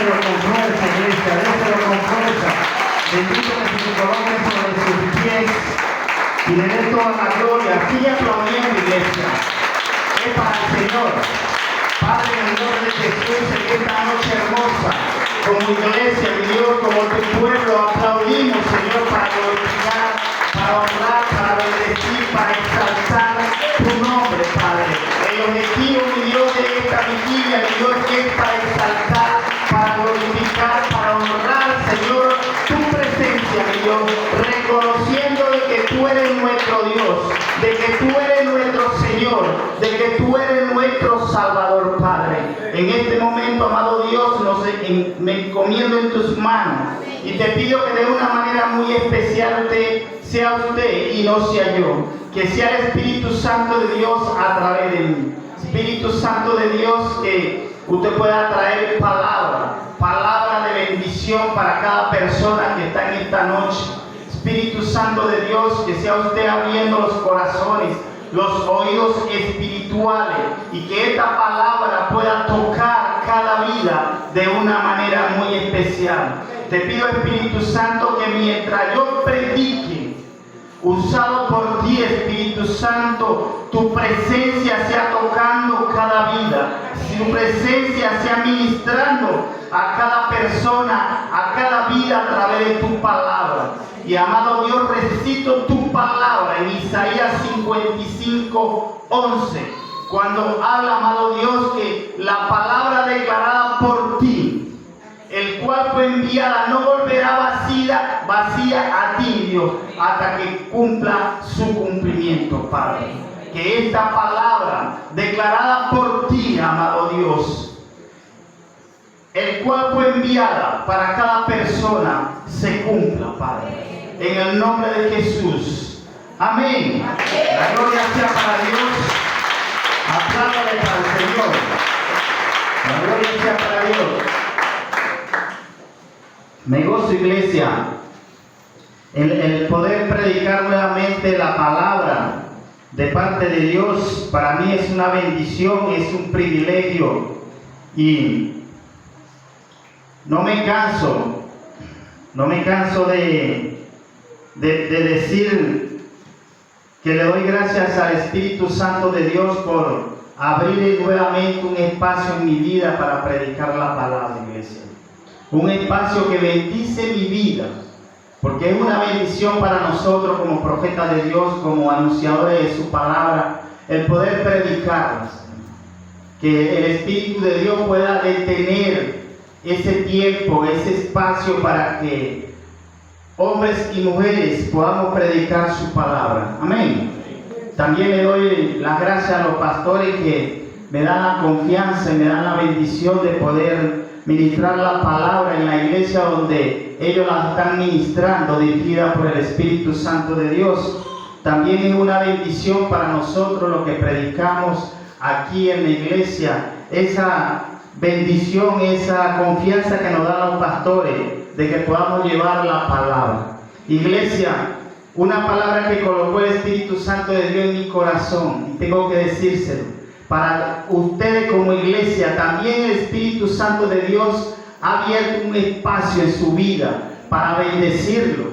Déselo con fuerza, iglesia, déselo con fuerza. Bendito que se coloque sobre sus pies y le dé toda la gloria. Sigue aplaudiendo, iglesia. Es para el Señor. Padre, en el nombre de Jesús, en esta noche hermosa, como iglesia, mi Dios, como tu pueblo, aplaudimos, Señor, para glorificar, para honrar, para bendecir, para exaltar tu nombre, Padre. El objetivo, mi Dios, de esta vigilia, mi Dios, es para exaltar, para glorificar, para honrar, Señor, tu presencia, mi Dios, reconociendo de que tú eres nuestro Dios, de que tú eres nuestro Señor, de que tú eres nuestro Salvador, Padre. En este momento, amado Dios, me encomiendo en tus manos y te pido que de una manera muy especial sea usted y no sea yo, que sea el Espíritu Santo de Dios a través de mí. Espíritu Santo de Dios, que usted pueda traer palabra de bendición para cada persona que está en esta noche. Espíritu Santo de Dios, que sea usted abriendo los corazones, los oídos espirituales, y que esta palabra pueda tocar cada vida de una manera muy especial. Te pido, Espíritu Santo, que mientras yo predique, usado por ti, Espíritu Santo, tu presencia sea tocando cada vida, tu presencia sea ministrando a cada persona, a cada vida a través de tu palabra. Y amado Dios, recito tu palabra en Isaías 55:11, cuando habla, amado Dios, que la palabra declarada por ti, el cual fue enviada, no volverá vacía a ti, Dios, hasta que cumpla su cumplimiento, Padre. Que esta palabra declarada por ti, amado Dios, el cual fue enviada para cada persona, se cumpla, Padre. En el nombre de Jesús. Amén. La gloria sea para Dios. Apláudale para el Señor. La gloria sea para Dios. Me gozo, iglesia, el poder predicar nuevamente la palabra de parte de Dios. Para mí es una bendición, es un privilegio, y no me canso de decir que le doy gracias al Espíritu Santo de Dios por abrir nuevamente un espacio en mi vida para predicar la palabra, iglesia. Un espacio que bendice mi vida, porque es una bendición para nosotros como profetas de Dios, como anunciadores de su palabra, el poder predicarlas. Que el Espíritu de Dios pueda detener ese tiempo, ese espacio, para que hombres y mujeres podamos predicar su palabra. Amén. También le doy las gracias a los pastores que me dan la confianza y me dan la bendición de poder ministrar la palabra en la iglesia donde ellos la están ministrando, dirigida por el Espíritu Santo de Dios. También es una bendición para nosotros lo que predicamos aquí en la iglesia, esa bendición, esa confianza que nos dan los pastores de que podamos llevar la palabra. Iglesia, una palabra que colocó el Espíritu Santo de Dios en mi corazón, y tengo que decírselo para ustedes como iglesia. También el Espíritu Santo de Dios ha abierto un espacio en su vida para bendecirlo.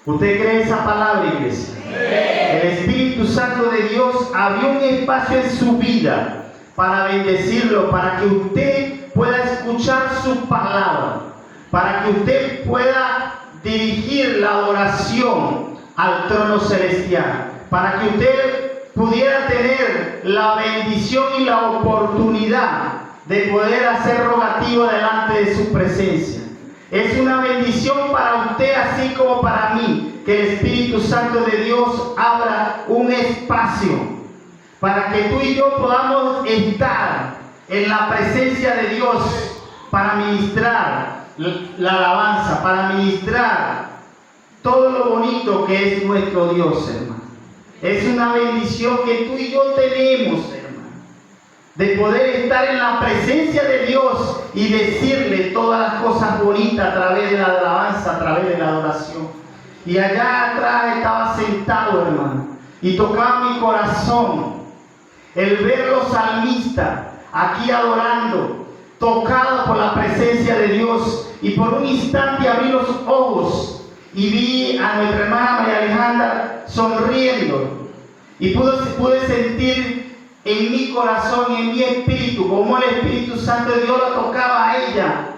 ¿Usted cree esa palabra, iglesia? El Espíritu Santo de Dios abrió un espacio en su vida para bendecirlo, para que usted pueda escuchar su palabra, para que usted pueda dirigir la adoración al trono celestial, para que usted pudiera tener la bendición y la oportunidad de poder hacer rogativo delante de su presencia. Es una bendición para usted, así como para mí, que el Espíritu Santo de Dios abra un espacio para que tú y yo podamos estar en la presencia de Dios para ministrar la alabanza, para ministrar todo lo bonito que es nuestro Dios, hermano. Es una bendición que tú y yo tenemos, hermano, de poder estar en la presencia de Dios y decirle todas las cosas bonitas a través de la alabanza, a través de la adoración. Y allá atrás estaba sentado, hermano, y tocaba mi corazón el ver los salmistas aquí adorando, tocados por la presencia y por un instante abrí los ojos y vi a nuestra hermana María Alejandra sonriendo. Y pude sentir en mi corazón y en mi espíritu como el Espíritu Santo de Dios la tocaba a ella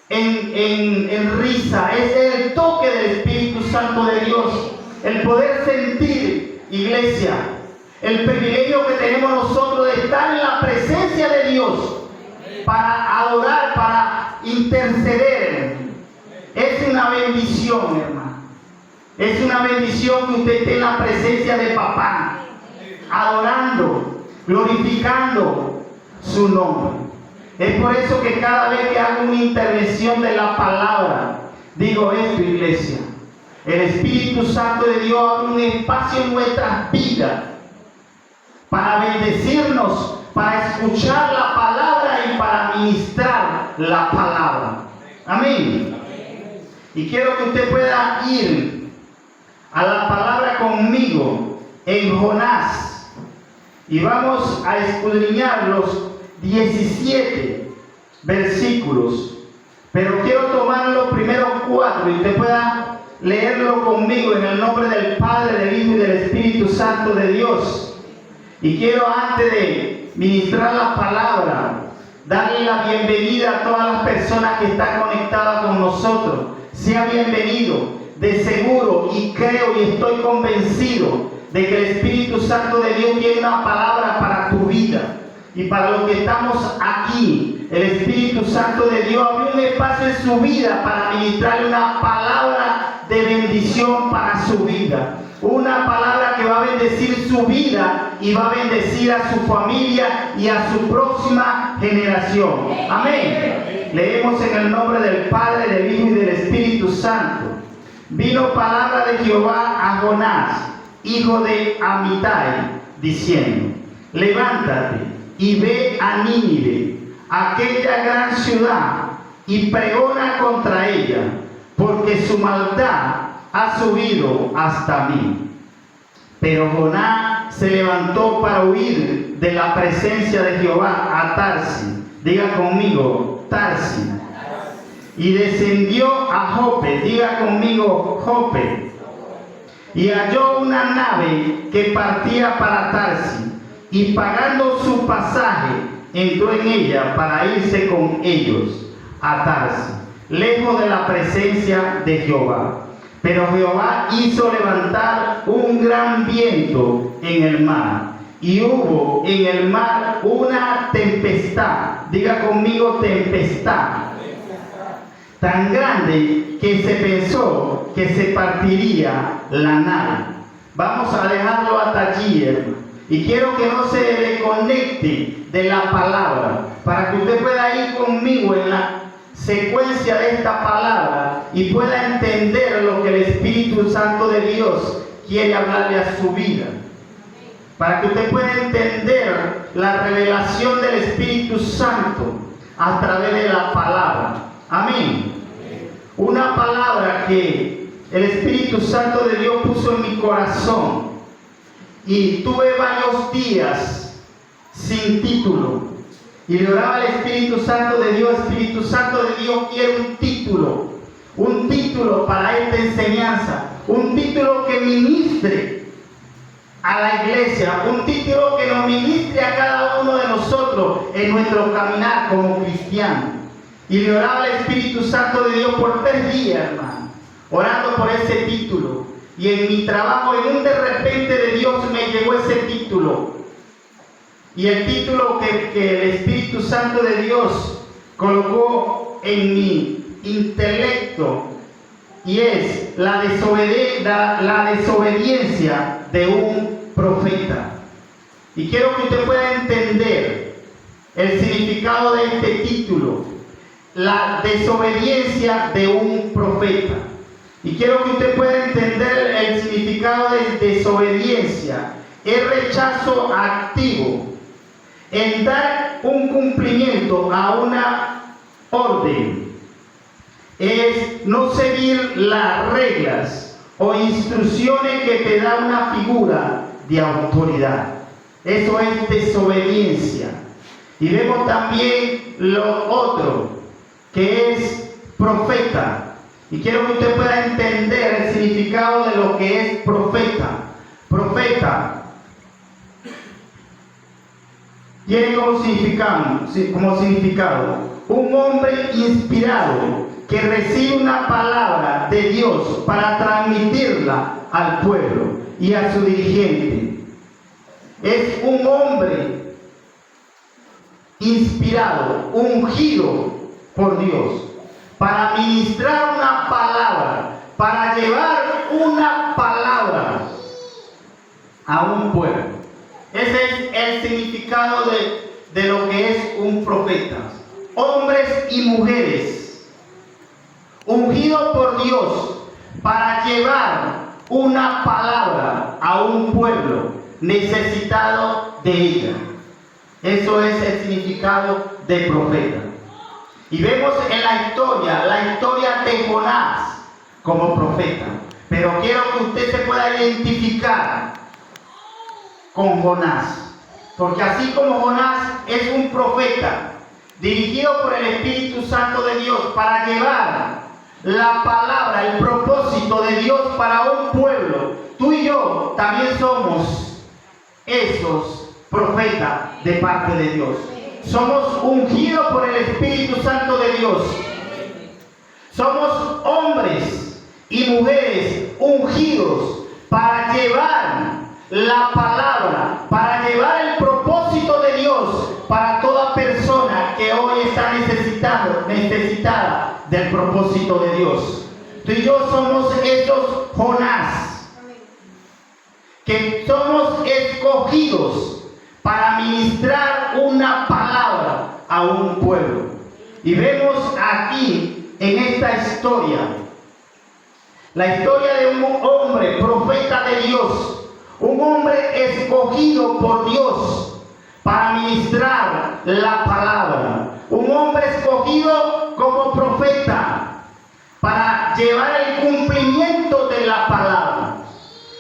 en risa. Es el toque del Espíritu Santo de Dios. El poder sentir, iglesia, el privilegio que tenemos nosotros de estar en la presencia de Dios para adorar, para interceder. Es una bendición, hermano. Es una bendición que usted esté en la presencia de papá, adorando, glorificando su nombre. Es por eso que cada vez que hago una intervención de la palabra, digo esto, iglesia. El Espíritu Santo de Dios abre un espacio en nuestras vidas para bendecirnos, para escuchar la palabra y para ministrar la palabra. Amén. Y quiero que usted pueda ir a la palabra conmigo en Jonás. Y vamos a escudriñar los 17 versículos. Pero quiero tomar los primeros 4 y usted pueda leerlo conmigo en el nombre del Padre, del Hijo y del Espíritu Santo de Dios. Y quiero, antes de ministrar la palabra, darle la bienvenida a todas las personas que están conectadas con nosotros. Sea bienvenido. De seguro, y creo y estoy convencido de que el Espíritu Santo de Dios tiene una palabra para tu vida. Y para los que estamos aquí, el Espíritu Santo de Dios abrió un espacio en su vida para ministrarle una palabra de bendición para su vida. Una palabra que va a bendecir su vida y va a bendecir a su familia y a su próxima generación. Amén. Leemos en el nombre del Padre, del Hijo y del Espíritu Santo. Vino palabra de Jehová a Jonás, hijo de Amitai, diciendo: levántate y ve a Nínive, aquella gran ciudad, y pregona contra ella, porque su maldad ha subido hasta mí. Pero Jonás se levantó para huir de la presencia de Jehová a Tarsis. Diga conmigo, Tarsis. Y descendió a Jope, diga conmigo, Jope. Y halló una nave que partía para Tarsis, y pagando su pasaje, entró en ella para irse con ellos a Tarsis, lejos de la presencia de Jehová. Pero Jehová hizo levantar un gran viento en el mar, y hubo en el mar una tempestad, diga conmigo, tempestad, tan grande que se pensó que se partiría la nave. Vamos a dejarlo hasta allí, hermano. Y quiero que no se desconecte de la palabra, para que usted pueda ir conmigo en la secuencia de esta palabra y pueda entender lo que el Espíritu Santo de Dios quiere hablarle a su vida. Para que usted pueda entender la revelación del Espíritu Santo a través de la palabra. Amén. Una palabra que el Espíritu Santo de Dios puso en mi corazón. Y tuve varios días sin título. Y le oraba al Espíritu Santo de Dios: Espíritu Santo de Dios, quiero un título para esta enseñanza, un título que ministre a la iglesia, un título que nos ministre a cada uno de nosotros en nuestro caminar como cristianos. Y le oraba al Espíritu Santo de Dios por 3 días, hermano, orando por ese título. Y en mi trabajo, en un de repente de Dios, me llegó ese título. Y el título que el Espíritu Santo de Dios colocó en mi intelecto, y es la desobediencia de un profeta. Y quiero que usted pueda entender el significado de este título: la desobediencia de un profeta. Y quiero que usted pueda entender el significado de desobediencia: es rechazo activo en dar un cumplimiento a una orden, es no seguir las reglas o instrucciones que te da una figura de autoridad. Eso es desobediencia. Y vemos también lo otro, que es profeta. Y quiero que usted pueda entender el significado de lo que es profeta. Profeta tiene como significado un hombre inspirado que recibe una palabra de Dios para transmitirla al pueblo y a su dirigente. Es un hombre inspirado, ungido por Dios para ministrar una palabra, para llevar una palabra a un pueblo. Ese es el significado de lo que es un profeta. Hombres y mujeres ungidos por Dios para llevar una palabra a un pueblo necesitado de ella. Eso es el significado de profeta. Y vemos en la historia de Jonás como profeta. Pero quiero que usted se pueda identificar con Jonás. Porque así como Jonás es un profeta dirigido por el Espíritu Santo de Dios para llevar la palabra, el propósito de Dios para un pueblo, tú y yo también somos esos profetas de parte de Dios. Somos ungidos por el Espíritu Santo de Dios. Somos hombres y mujeres ungidos para llevar la palabra, para llevar el propósito de Dios para toda persona que hoy está necesitada del propósito de Dios. Tú y yo somos esos Jonás, que somos escogidos para ministrar una palabra a un pueblo. Y vemos aquí en esta historia, la historia de un hombre, profeta de Dios, un hombre escogido por Dios para ministrar la palabra, un hombre escogido como profeta para llevar el cumplimiento de la palabra.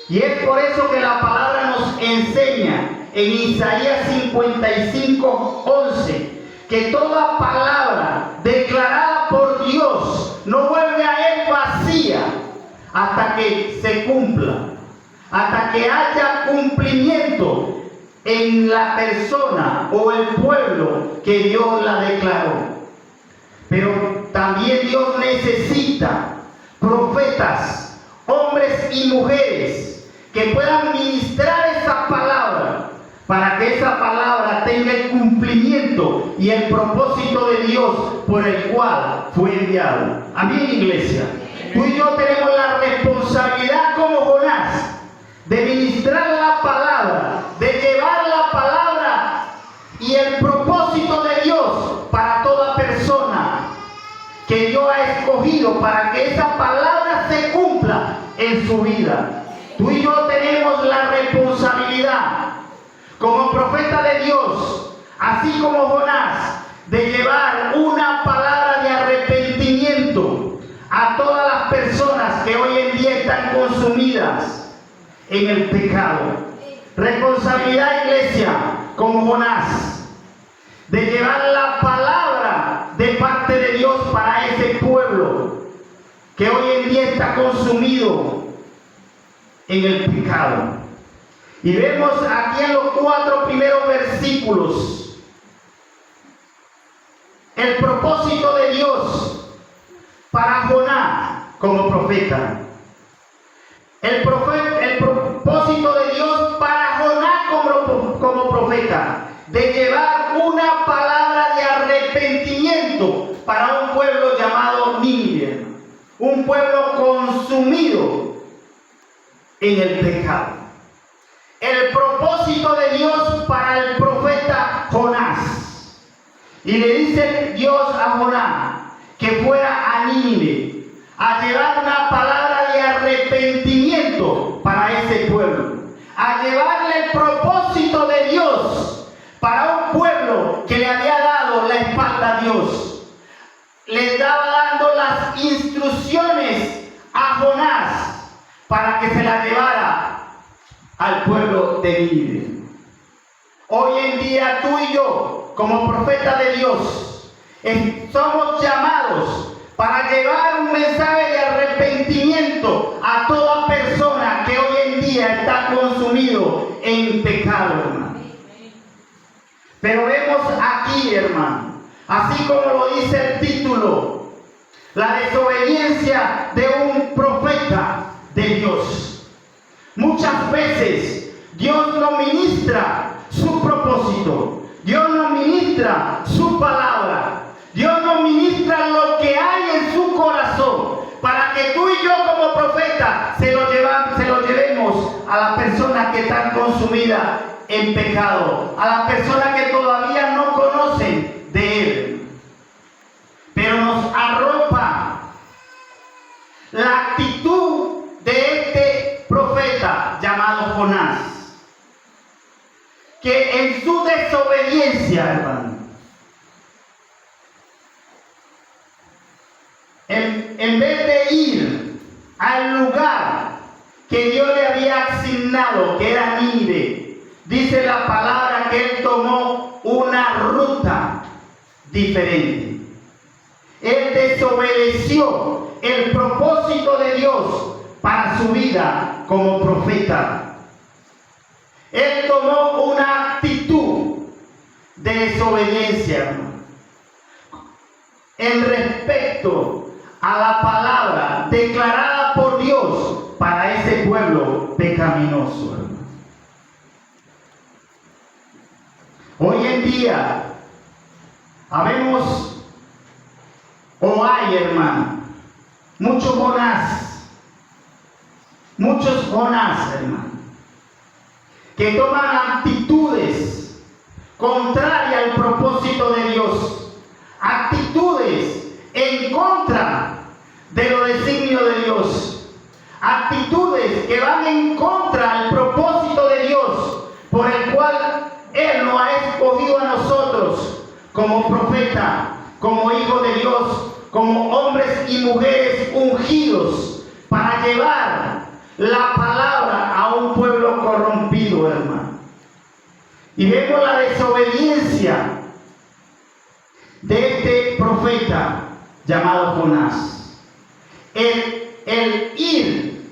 Y es por eso que la palabra nos enseña en Isaías 55:11 que toda palabra declarada por Dios no vuelve a él vacía hasta que se cumpla, hasta que haya cumplimiento en la persona o el pueblo que Dios la declaró. Pero también Dios necesita profetas, hombres y mujeres que puedan ministrar esa palabra para que esa palabra tenga el cumplimiento y el propósito de Dios por el cual fue enviado. Amén, iglesia. Tú y yo tenemos la responsabilidad como Jonás de ministrar la palabra, de llevar la palabra y el propósito de Dios para toda persona que Dios ha escogido para que esa palabra se cumpla en su vida. Tú y yo tenemos la responsabilidad como profeta de Dios, así como Jonás, de llevar una palabra de arrepentimiento a todas las personas que hoy en día están consumidas en el pecado. Responsabilidad, iglesia, como Jonás, de llevar la palabra de parte de Dios para ese pueblo que hoy en día está consumido en el pecado. Y vemos aquí en los 4 primeros versículos el propósito de Dios para Jonás como profeta. El propósito de Dios para Jonás como profeta, de llevar una palabra de arrepentimiento para un pueblo llamado Nínive, un pueblo consumido en el pecado. El propósito de Dios para el profeta Jonás. Y le dice Dios a Jonás que fuera a Nínive a llevar una palabra de arrepentimiento para ese pueblo, a llevarle el propósito de Dios para un pueblo que le había dado la espalda a Dios. Le estaba dando las instrucciones a Jonás para que se la llevara al pueblo de Nínive. Hoy en día tú y yo, como profeta de Dios, somos llamados para llevar un mensaje de arrepentimiento a toda persona que hoy en día está consumido en pecado, hermano. Pero vemos aquí, hermano, así como lo dice el título, la desobediencia de un profeta de Dios. Muchas veces Dios no ministra su propósito, Dios no ministra su palabra, Dios no ministra lo que hay en su corazón para que tú y yo como profeta se lo llevemos a la persona que está consumida en pecado, a la persona que todavía no conocen de Él. Pero nos arropa la actitud de este profeta llamado Jonás, que en su desobediencia, hermano, en vez de ir al lugar que Dios le había asignado, que era Nínive, dice la palabra que él tomó una ruta diferente. Él desobedeció el propósito de Dios para su vida como profeta. Él tomó una actitud de desobediencia, hermano, en respecto a la palabra declarada por Dios para ese pueblo pecaminoso, hermano. Hoy en día habemos o hay, hermano, muchos Jonás, hermano, que toman actitudes contrarias al propósito de Dios, actitudes en contra de los designios de Dios, actitudes que van en contra del propósito de Dios, por el cual Él nos ha escogido a nosotros como profeta, como hijos de Dios, como hombres y mujeres ungidos para llevar la palabra a un pueblo corrompido, hermano. Y vemos la desobediencia de este profeta llamado Jonás. El ir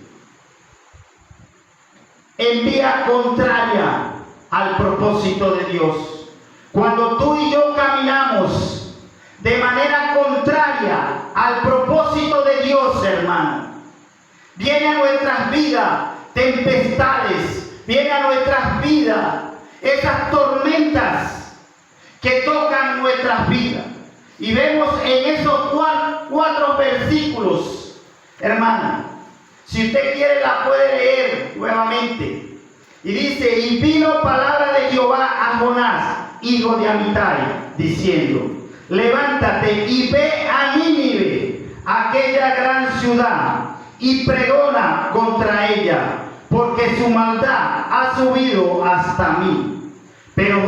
en vía contraria al propósito de Dios. Cuando tú y yo caminamos de manera contraria al propósito de Dios, hermano, viene a nuestras vidas tempestades, viene a nuestras vidas esas tormentas que tocan nuestras vidas. Y vemos en esos cuatro versículos, hermano, si usted quiere la puede leer nuevamente. Y dice: y vino palabra de Jehová a Jonás, hijo de Amitai, diciendo: levántate y ve a Nínive, aquella gran ciudad, y pregona contra ella, porque su maldad ha subido hasta mí. Pero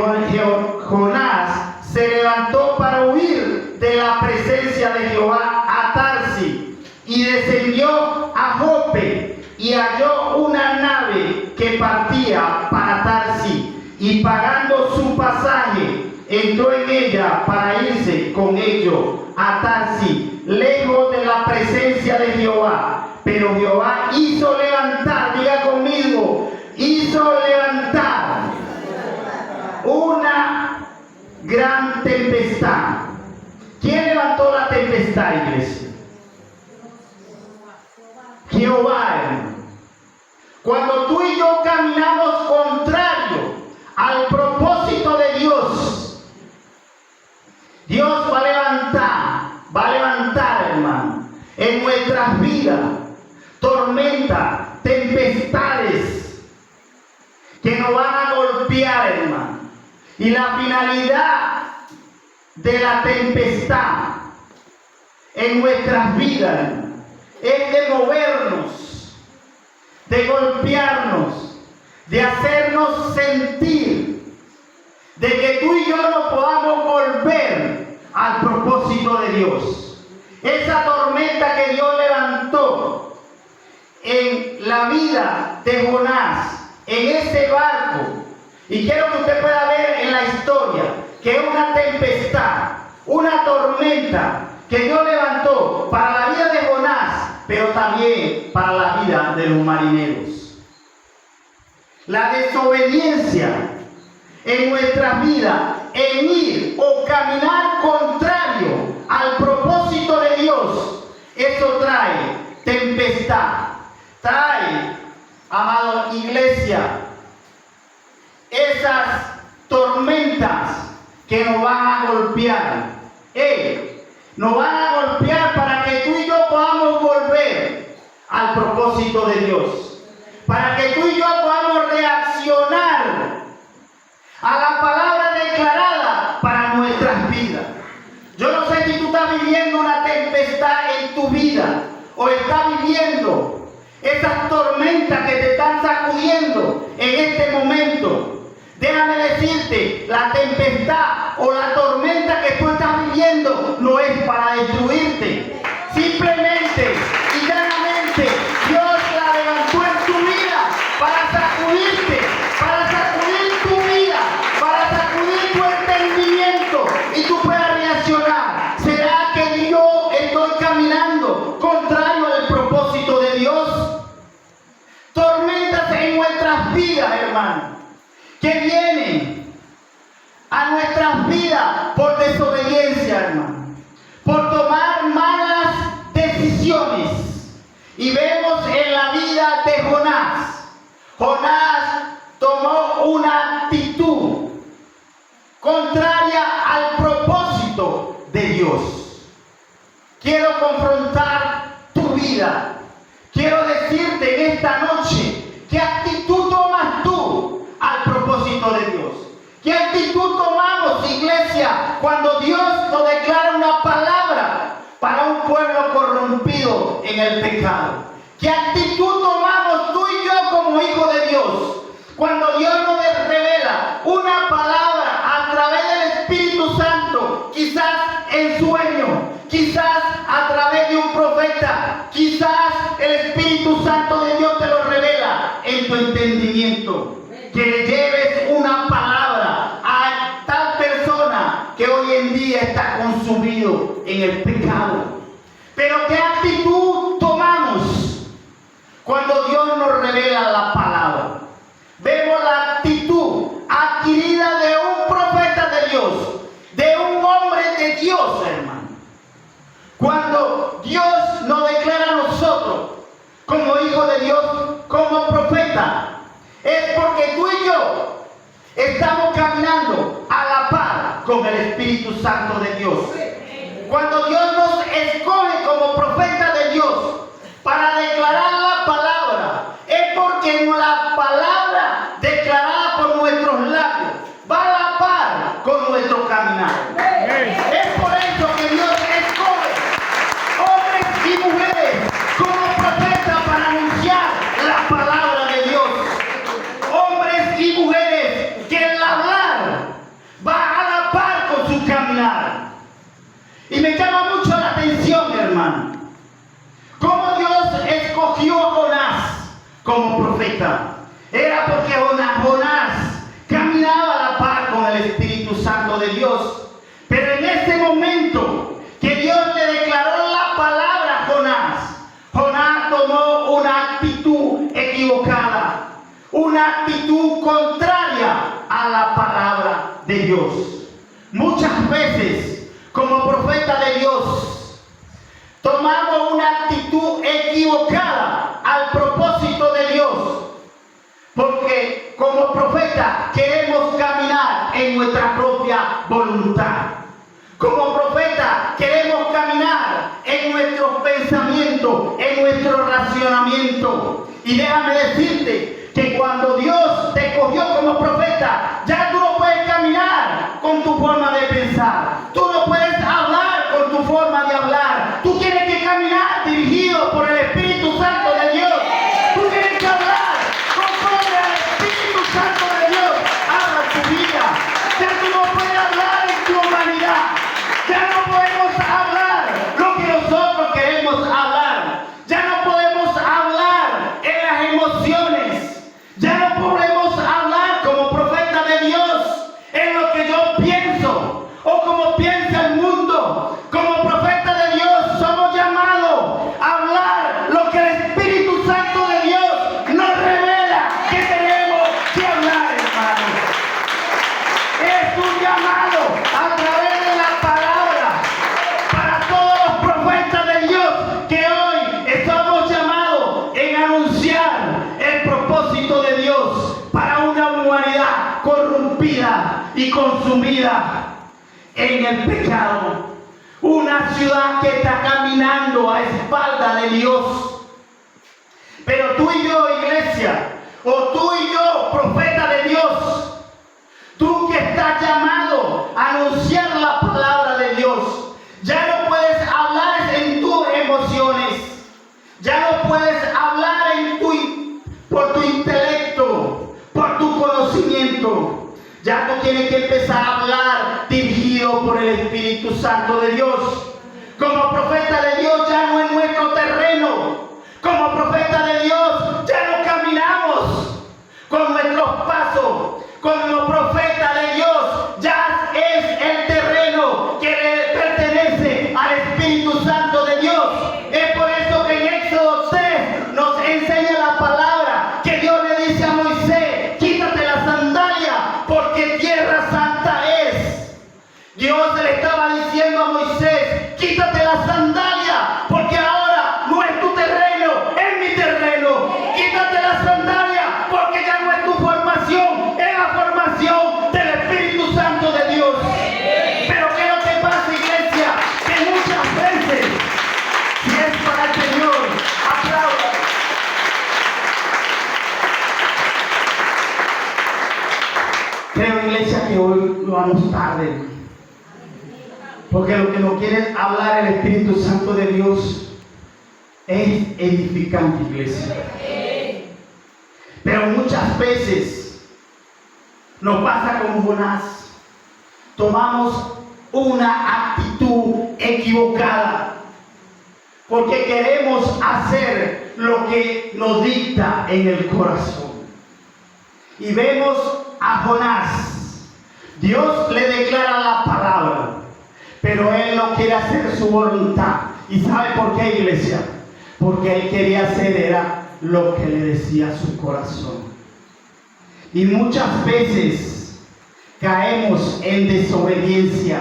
Jonás se levantó para huir de la presencia de Jehová a Tarsis, y descendió a Jope, y halló una nave que partía para Tarsis, y pagando su pasaje, entró en ella para irse con ellos a Tarsis, lejos de la presencia de Jehová. Pero Jehová hizo levantar, diga conmigo, hizo levantar una gran tempestad. ¿Quién levantó la tempestad, iglesia? Jehová, hermano. Cuando tú y yo caminamos contrario al propósito de Dios, Dios va a levantar, hermano, en nuestras vidas tormentas, tempestades que nos van a golpear, hermano. Y la finalidad de la tempestad en nuestras vidas, hermano, es de movernos, de golpearnos, de hacernos sentir, de que tú y yo no podamos volver al propósito de Dios. Esa tormenta que Dios levantó en la vida de Jonás, en ese barco, y quiero que usted pueda ver en la historia que es una tempestad, una tormenta que Dios levantó para de los marineros. La desobediencia en nuestras vidas, en ir o caminar contrario al propósito de Dios, eso trae tempestad, trae, amado iglesia, esas tormentas que nos van a golpear. Nos van a golpear para que tú y yo podamos volver al propósito de Dios, para que tú y yo podamos reaccionar a la palabra declarada para nuestras vidas. Yo no sé si tú estás viviendo una tempestad en tu vida o estás viviendo esas tormentas que te están sacudiendo en este momento. Déjame decirte, la tempestad o la tormenta que tú estás viviendo no es para destruirte. Simplemente y llanamente Dios la levantó en tu vida para sacudirte, para sacudir tu vida, para sacudir tu entendimiento y tú puedas reaccionar. ¿Será que yo estoy caminando contrario al propósito de Dios? Tormentas en nuestras vidas, hermano, que vienen a nuestras vidas por desobediencia, hermano, por tomar malas decisiones. Y vemos en la vida de Jonás. Jonás tomó una actitud contraria al propósito de Dios. Quiero confrontar tu vida. Quiero decirte en esta noche, ¿qué actitud tomas tú al propósito de Dios? ¿Qué actitud tomamos, iglesia, cuando Dios nos declara una palabra para un pueblo corrompido en el pecado? ¿Qué actitud tomamos tú y yo como hijos de Dios cuando Dios nos revela una palabra a través del Espíritu Santo, quizás en sueño, quizás a través de un profeta, quizás el Espíritu Santo de Dios te lo revela en tu entendimiento? Que le lleves una palabra a tal persona que hoy en día está consumido en el pecado. Pero ¿qué actitud tomamos cuando Dios nos revela la palabra? Vemos la actitud adquirida de un profeta de Dios, de un hombre de Dios, hermano. Cuando Dios nos declara a nosotros como hijos de Dios, como profeta, es porque tú y yo estamos caminando a la par con el Espíritu Santo de Dios. Cuando Dios nos escoge como profeta de Dios para declarar la palabra, es porque la palabra declarada por nuestros labios va a la par con nuestro caminar. Es por eso que Dios escoge hombres y mujeres como profetas para anunciar la palabra de Dios. Hombres y mujeres que el hablar va a la par con su caminar. Y me llama mucho la atención, hermano, cómo Dios escogió a Jonás como profeta. Era porque Jonás caminaba a la par con el Espíritu Santo de Dios. Pero en ese momento que Dios le declaró la palabra a Jonás, Jonás tomó una actitud equivocada, una actitud contraria a la palabra de Dios. Muchas veces, como profeta de Dios, tomamos una actitud equivocada al propósito de Dios, porque como profeta queremos caminar en nuestra propia voluntad. Como profeta queremos caminar en nuestros pensamientos, en nuestro racionamiento. Y déjame decirte que cuando Dios te escogió como profeta, ya tú no puedes caminar con tu forma de pensar. Tú no puedes hablar con tu forma de hablar. Tú tienes que caminar dirigido por el Espíritu Santo de Dios. Tú tienes que hablar conforme al Espíritu Santo de Dios. Habla tu vida. Ya tú no puedes hablar en tu humanidad. Ya no podemos hablar lo que nosotros queremos hablar. Ya no podemos hablar en las emociones. Ya no podemos hablar como profeta de Dios en lo que yo pienso. consumida en el pecado. Una ciudad que está caminando a espalda de Dios. Pero tú y yo, iglesia, o tú y yo, profeta de Dios, tú que estás llamado a anunciar la palabra de Dios, ya no puedes hablar en tus emociones, ya no puedes hablar por tu intelecto, por tu conocimiento. Ya tú tienes que empezar a hablar dirigido por el Espíritu Santo de Dios. Como profeta de Dios ya no es nuestro terreno. Como profeta de Dios ya no caminamos con nuestros pasos. Como profeta de Dios ya es el terreno que le pertenece al Espíritu Santo de Dios. Es por eso que en Éxodo 3 nos enseña la palabra que Dios le dice a Moisés: quítate la sandalia porque tierra santa es. Dios le estaba diciendo a Moisés: quítate la sandalia porque ahora no es tu terreno, es mi terreno. Quítate la sandalia porque ya no es tu formación, es la formación del Espíritu Santo de Dios. Pero ¿qué es lo que pasa, iglesia? Que muchas veces, si es para el Señor, aplauda. Creo, iglesia, que hoy lo vamos tarde. Porque lo que nos quiere hablar el Espíritu Santo de Dios es edificante, iglesia. Pero muchas veces nos pasa como Jonás. Tomamos una actitud equivocada porque queremos hacer lo que nos dicta en el corazón. Y vemos a Jonás. Dios le declara la palabra, pero él no quiere hacer su voluntad. ¿Y sabe por qué, iglesia? Porque él quería hacer era lo que le decía su corazón. Y muchas veces caemos en desobediencia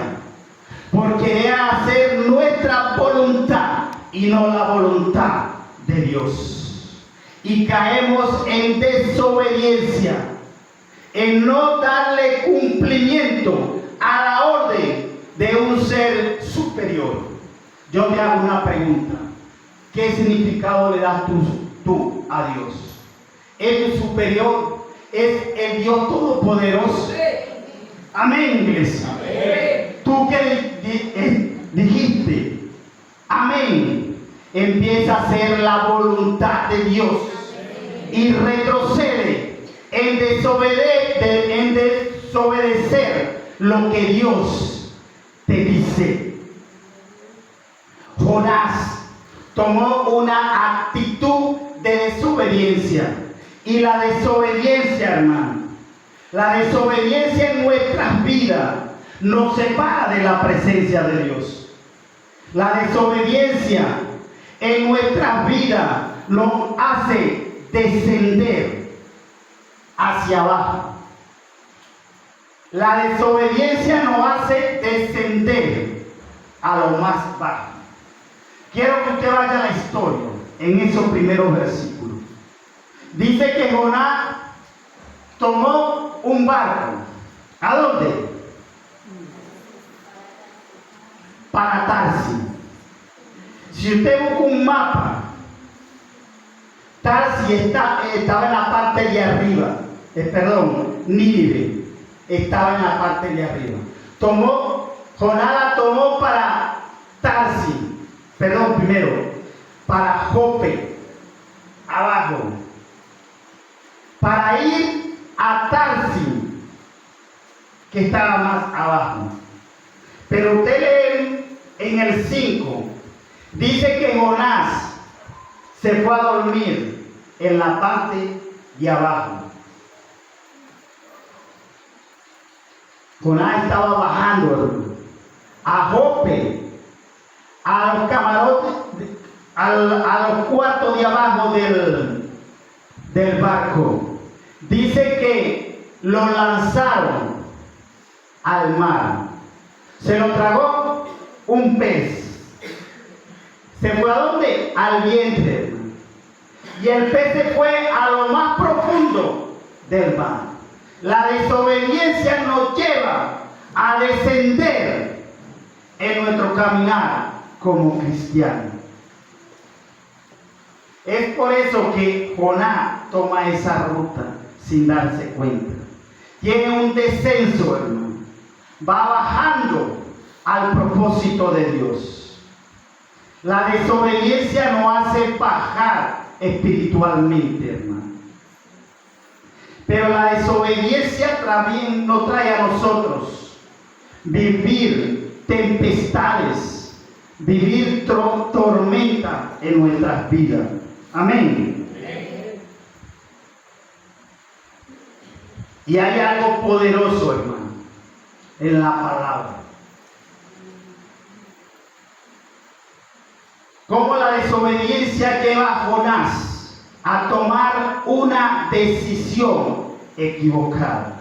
por querer hacer nuestra voluntad y no la voluntad de Dios. Y caemos en desobediencia, en no darle cumplimiento a la orden de un ser superior. Yo te hago una pregunta: ¿qué significado le das tú a Dios? ¿El superior es el Dios todopoderoso? Amén, iglesia. Amén. Tú que dijiste amén, empieza a hacer la voluntad de Dios y retrocede en desobedecer lo que Dios te dice. Jonás tomó una actitud de desobediencia. Y la desobediencia, hermano, la desobediencia en nuestras vidas nos separa de la presencia de Dios. La desobediencia en nuestras vidas nos hace descender hacia abajo. La desobediencia nos hace descender a lo más bajo. Quiero que usted vaya a la historia en esos primeros versículos. Dice que Jonás tomó un barco. ¿A dónde? Para Tarsis. Si usted busca un mapa, Tarsis estaba en la parte de arriba. Nínive estaba en la parte de arriba. Jonás la tomó para Tarsis. Primero, para Jope, abajo, para ir a Tarsis, que estaba más abajo. Pero usted lee en el 5, dice que Jonás se fue a dormir en la parte de abajo. Jonás estaba bajando a Jope, a los camarotes, a los cuartos de abajo del barco. Dice que lo lanzaron al mar. Se lo tragó un pez. ¿Se fue a dónde? Al vientre. Y el pez se fue a lo más profundo del mar. La desobediencia nos lleva a descender en nuestro caminar como cristianos. Es por eso que Jonás toma esa ruta sin darse cuenta. Tiene un descenso, hermano. Va bajando al propósito de Dios. La desobediencia nos hace bajar espiritualmente, hermano. Pero la desobediencia también nos trae a nosotros vivir tempestades, vivir tormenta en nuestras vidas. Amén. Y hay algo poderoso, hermano, en la palabra. Cómo la desobediencia lleva a Jonás a tomar una decisión equivocada.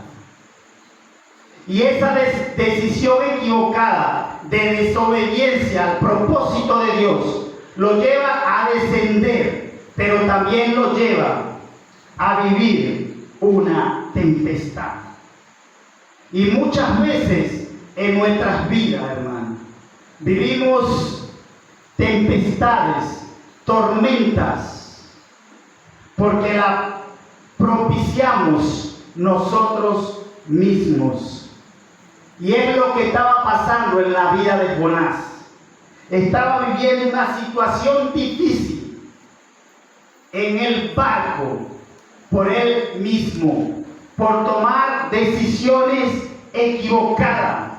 Y esa decisión equivocada de desobediencia al propósito de Dios lo lleva a descender, pero también lo lleva a vivir una tempestad. Y muchas veces en nuestras vidas, hermano, vivimos tempestades, tormentas, porque la propiciamos nosotros mismos. Y es lo que estaba pasando en la vida de Jonás. Estaba viviendo una situación difícil en el barco por él mismo, por tomar decisiones equivocadas.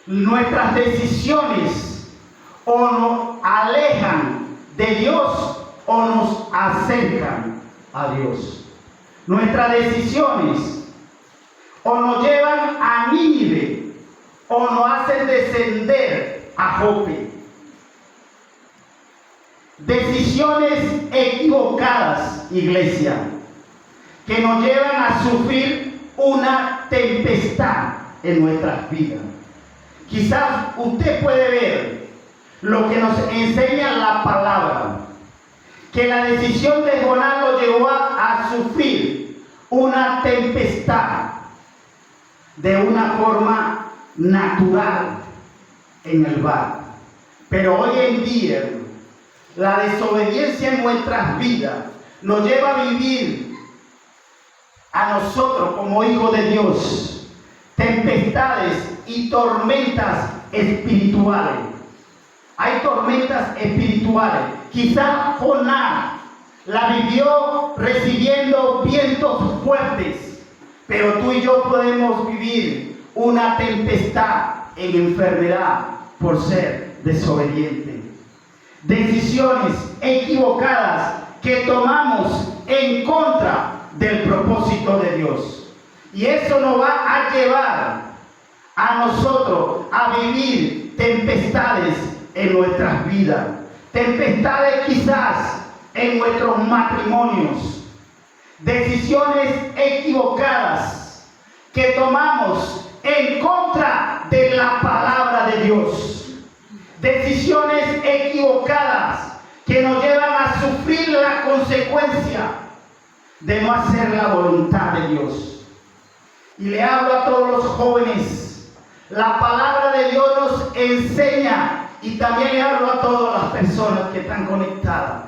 Nuestras decisiones o nos alejan de Dios o nos acercan a Dios. Nuestras decisiones o nos llevan a Nínive o nos hacen descender a Jope. Decisiones equivocadas, iglesia, que nos llevan a sufrir una tempestad en nuestras vidas. Quizás usted puede ver lo que nos enseña la palabra, que la decisión de Jonás lo llevó a sufrir una tempestad de una forma natural en el barco. Pero hoy en día, la desobediencia en nuestras vidas nos lleva a vivir a nosotros como hijos de Dios tempestades y tormentas espirituales. Hay tormentas espirituales. Quizás Jonás la vivió recibiendo vientos fuertes, pero tú y yo podemos vivir una tempestad en enfermedad por ser desobedientes. Decisiones equivocadas que tomamos en contra del propósito de Dios. Y eso nos va a llevar a nosotros a vivir tempestades en nuestras vidas. Tempestades quizás en nuestros matrimonios. Decisiones equivocadas que tomamos en contra de la palabra de Dios. Decisiones equivocadas que nos llevan a sufrir la consecuencia de no hacer la voluntad de Dios. Y le hablo a todos los jóvenes. La palabra de Dios nos enseña, y también le hablo a todas las personas que están conectadas.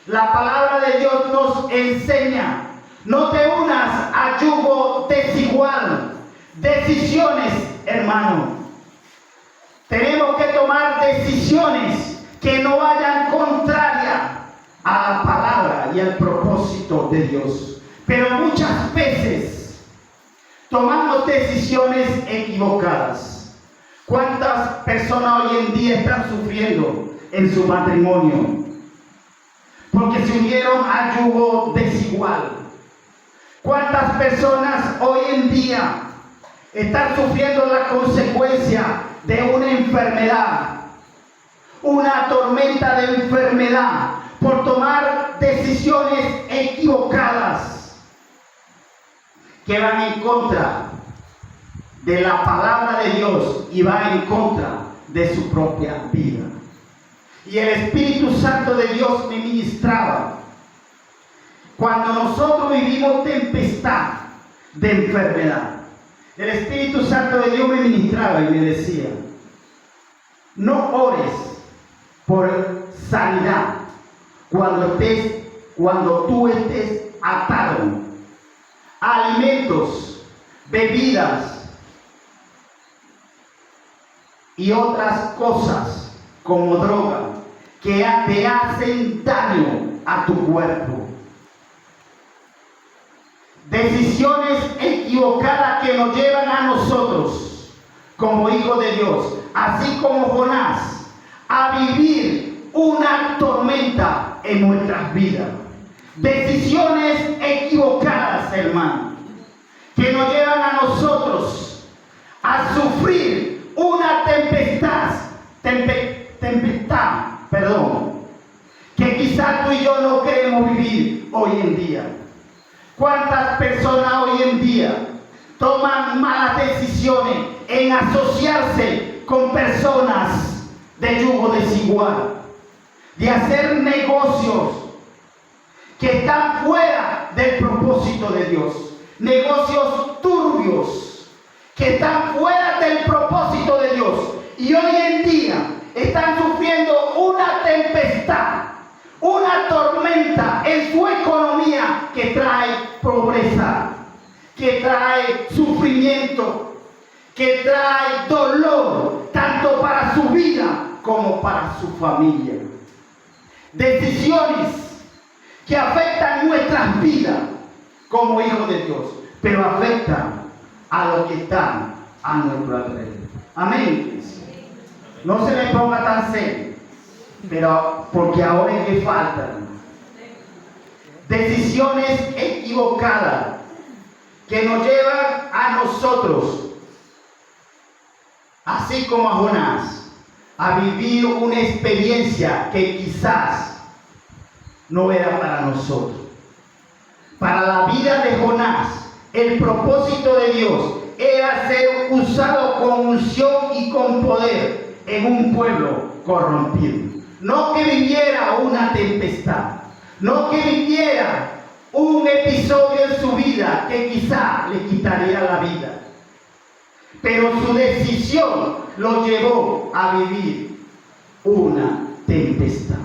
La palabra de Dios nos enseña: no te unas a yugo desigual. Decisiones, hermano. Tenemos que tomar decisiones que no vayan contrarias a la palabra y al propósito de Dios. Pero muchas veces tomamos decisiones equivocadas. ¿Cuántas personas hoy en día están sufriendo en su matrimonio? Porque se unieron a yugo desigual. ¿Cuántas personas hoy en día están sufriendo la consecuencia de una enfermedad, una tormenta de enfermedad, por tomar decisiones equivocadas que van en contra de la palabra de Dios y van en contra de su propia vida? Y el Espíritu Santo de Dios me ministraba: cuando nosotros vivimos tempestad, de enfermedad. El Espíritu Santo de Dios me ministraba y me decía, no ores por sanidad cuando tú estés atado a alimentos, bebidas y otras cosas como droga que te hacen daño a tu cuerpo. Decisiones equivocadas que nos llevan a nosotros como hijos de Dios, así como Jonás, a vivir una tormenta en nuestras vidas. Decisiones equivocadas, hermano, que nos llevan a nosotros a sufrir una tempestad, que quizás tú y yo no queremos vivir hoy en día. ¿Cuántas personas hoy en día toman malas decisiones en asociarse con personas de yugo desigual, de hacer negocios que están fuera del propósito de Dios, negocios turbios que están fuera del propósito de Dios, y hoy en día están sufriendo una tempestad, una tormenta en su economía que trae pobreza, que trae sufrimiento, que trae dolor, tanto para su vida como para su familia. Decisiones que afectan nuestras vidas como hijos de Dios, pero afectan a los que están a nuestro alrededor. Amén. No se me ponga tan serio, pero porque ahora es que faltan decisiones equivocadas que nos llevan a nosotros, así como a Jonás, a vivir una experiencia que quizás no era para nosotros. Para la vida de Jonás, el propósito de Dios era ser usado con unción y con poder en un pueblo corrompido. No que viviera una tempestad, no que viviera un episodio en su vida que quizá le quitaría la vida, pero su decisión lo llevó a vivir una tempestad.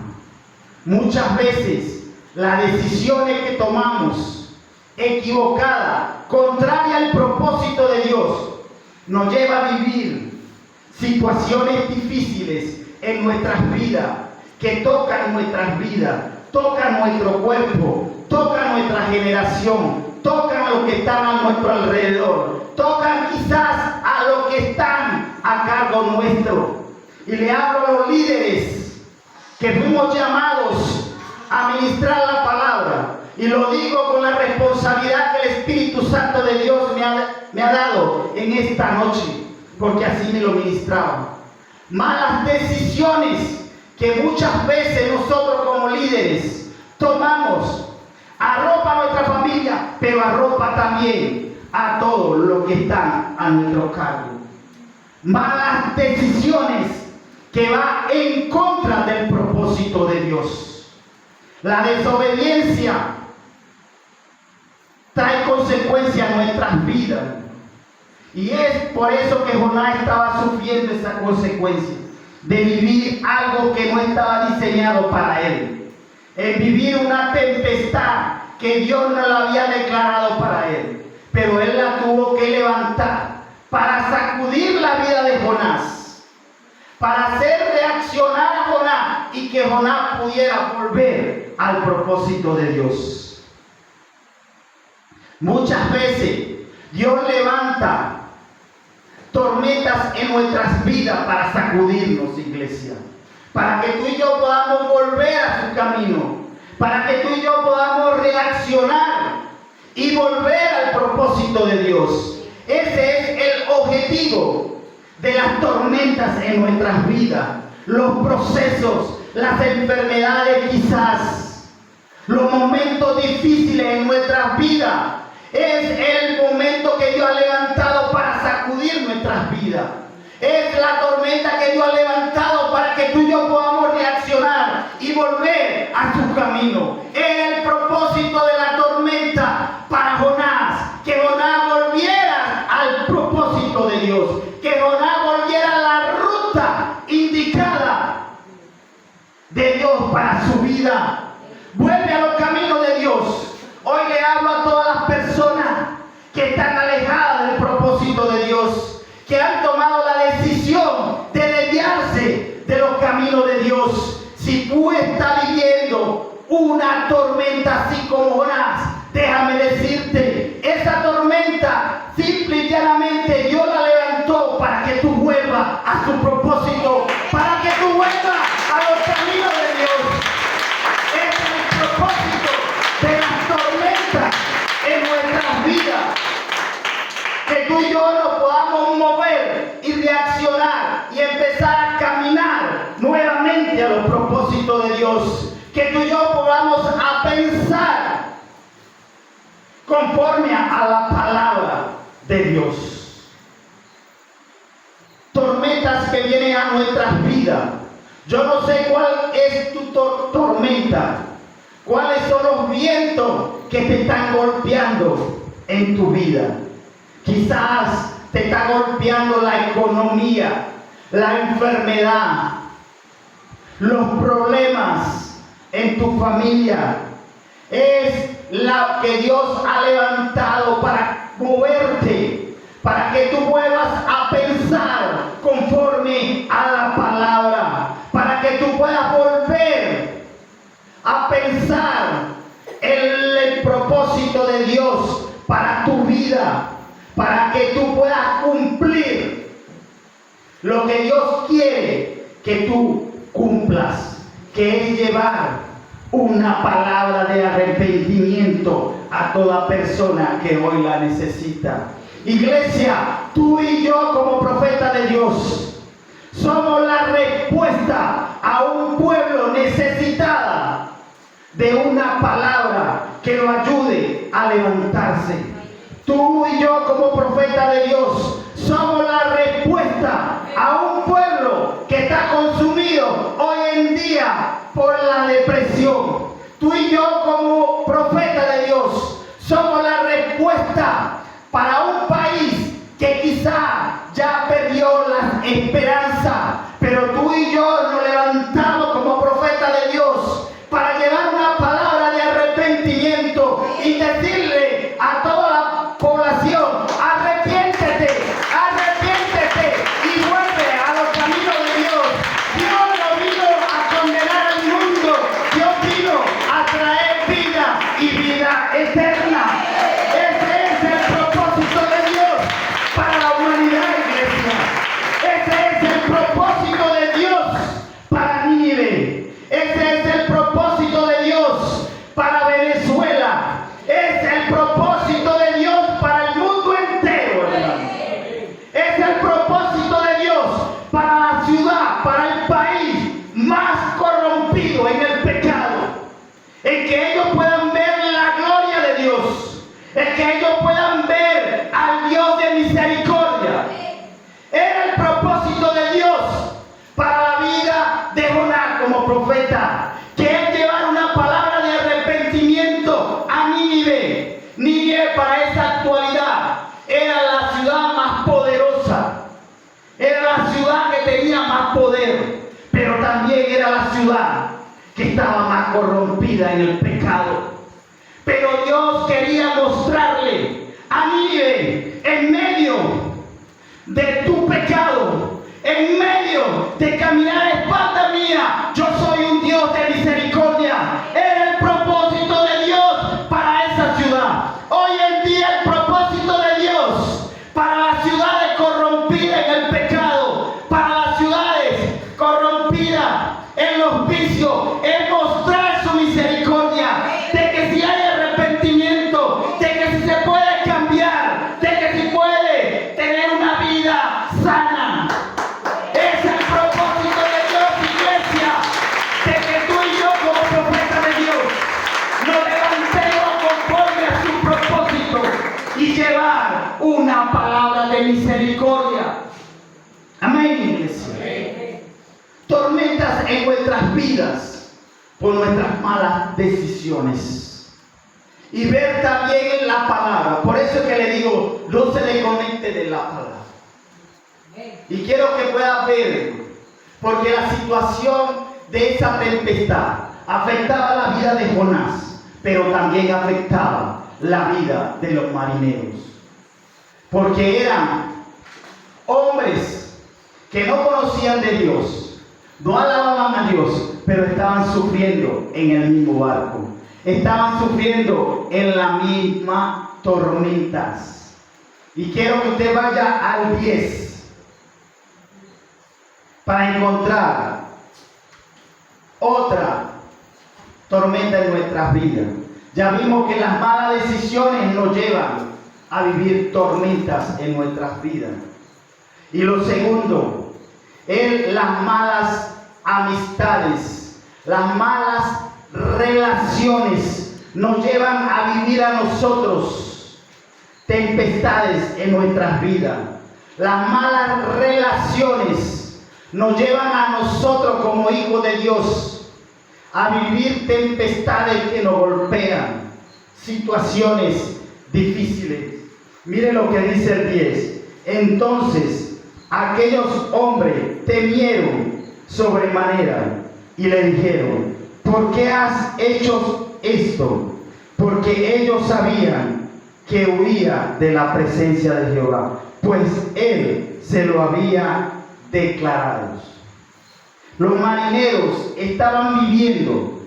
Muchas veces las decisiones que tomamos equivocadas, contraria al propósito de Dios, nos lleva a vivir situaciones difíciles en nuestras vidas, que tocan nuestras vidas, tocan nuestro cuerpo, tocan nuestra generación, tocan a los que están a nuestro alrededor, tocan quizás a los que están a cargo nuestro. Y le hablo a los líderes que fuimos llamados a ministrar la palabra, y lo digo con la responsabilidad que el Espíritu Santo de Dios me ha dado en esta noche, porque así me lo ministraba. Malas decisiones que muchas veces nosotros como líderes tomamos, arropa a nuestra familia, pero arropa también a todos los que están a nuestro cargo. Malas decisiones que van en contra del propósito de Dios. La desobediencia trae consecuencias en nuestras vidas. Y es por eso que Jonás estaba sufriendo esa consecuencia de vivir algo que no estaba diseñado para él. El vivir una tempestad que Dios no la había declarado para él. Pero él la tuvo que levantar para sacudir la vida de Jonás, para hacer reaccionar a Jonás y que Jonás pudiera volver al propósito de Dios. Muchas veces Dios levanta tormentas en nuestras vidas para sacudirnos, iglesia, para que tú y yo podamos volver a su camino, para que tú y yo podamos reaccionar y volver al propósito de Dios. Ese es el objetivo de las tormentas en nuestras vidas, los procesos, las enfermedades quizás, los momentos difíciles en nuestras vidas. Es el momento que Dios ha levantado para sacudir nuestras vidas. Es la tormenta que Dios ha levantado para que tú y yo podamos reaccionar y volver a su camino. Es el propósito de la tormenta para Jonás, que Jonás de Dios para su vida. Vuelve a los caminos de Dios. Hoy le hablo a todas las personas que están alejadas del propósito de Dios, que han tomado la decisión de desviarse de los caminos de Dios. Si tú estás viviendo una tormenta así como Jonás, déjame decirte, esa tormenta simple y llanamente Dios la levantó para que tú vuelvas a su propósito, para que tú vuelvas a los caminos de Dios. Ese es el propósito de las tormentas en nuestras vidas, que tú y yo nos podamos mover y reaccionar y empezar a caminar nuevamente a los propósitos de Dios, que tú y yo podamos a pensar conforme a la palabra de Dios. Tormentas que vienen a nuestras vidas. Yo no sé cuál es tu tormenta, cuáles son los vientos que te están golpeando en tu vida. Quizás te está golpeando la economía, la enfermedad, los problemas en tu familia. Es la que Dios ha levantado para moverte, para que tú vuelvas a pensar conforme a la palabra, para que tú puedas volver a pensar en el propósito de Dios para tu vida, para que tú puedas cumplir lo que Dios quiere que tú cumplas, que es llevar una palabra de arrepentimiento a toda persona que hoy la necesita. Iglesia, tú y yo como profeta de Dios somos la respuesta a un pueblo necesitada de una palabra que lo ayude a levantarse. Tú y yo como profeta de Dios somos la respuesta a un pueblo que está consumido hoy en día por la depresión. Tú y yo como profeta de Dios somos la respuesta para un país que quizá ya perdió la esperanza, pero tú y yo nos levantamos como profeta de Dios para llevar una palabra de arrepentimiento y decirle a toda la población: arrepiéntete, arrepiéntete y vuelve a los caminos de Dios. Dios no vino a condenar al mundo, Dios vino a traer vida y vida eterna. Ese es el propósito de Dios para la humanidad, iglesia. Ese es el propósito de Dios para Nínive. Ese es el propósito de Dios para Venezuela. Es el propósito de Dios para el mundo entero, hermano. Es el propósito de Dios para la ciudad, para el país más corrompido en el pecado, en que ellos puedan ver la gloria de Dios, en que ellos puedan ver al Dios de misericordia. Era el propósito de Dios para la vida de Jonás como profeta, que él llevara una palabra de arrepentimiento a Nínive. Nínive para esa actualidad era la ciudad más poderosa, era la ciudad que tenía más poder, pero también era la ciudad que estaba más corrompida en el pecado. Pero Dios quería mostrarle a Nínive, en medio de tu pecado, en medio de caminar a espalda mía, yo soy un Dios de misericordia. Era el propósito de Dios para esa ciudad. Hoy en día el propósito de Dios para las ciudades corrompidas en el pecado, para las ciudades corrompidas en los vicios, es mostrar su misericordia, de que si hay arrepentimiento, de que si se puede cambiar, de que si puede tener una vida sana. Es el propósito de Dios, iglesia, de que tú y yo como profeta de Dios nos levantemos conforme a su propósito y llevar una palabra de misericordia. Amén, iglesia. Tormentas en nuestras vidas por nuestras malas decisiones. Y ver también en la palabra. Por eso es que le digo, no se desconecte de la palabra. Y quiero que puedas ver, porque la situación de esa tempestad afectaba la vida de Jonás, pero también afectaba la vida de los marineros, porque eran hombres que no conocían de Dios, no alababan a Dios, pero estaban sufriendo en el mismo barco, estaban sufriendo en las mismas tormentas. Y quiero que usted vaya al 10 para encontrar otra tormenta en nuestras vidas. Ya vimos que las malas decisiones nos llevan a vivir tormentas en nuestras vidas. Y lo segundo es las malas amistades, las malas relaciones nos llevan a vivir a nosotros tempestades en nuestras vidas. Las malas relaciones nos llevan a nosotros como hijos de Dios a vivir tempestades que nos golpean, situaciones difíciles. Mire lo que dice el 10. Entonces aquellos hombres temieron sobremanera y le dijeron: ¿por qué has hecho esto? Porque ellos sabían que huía de la presencia de Jehová, pues él se lo había declarado. Los marineros estaban viviendo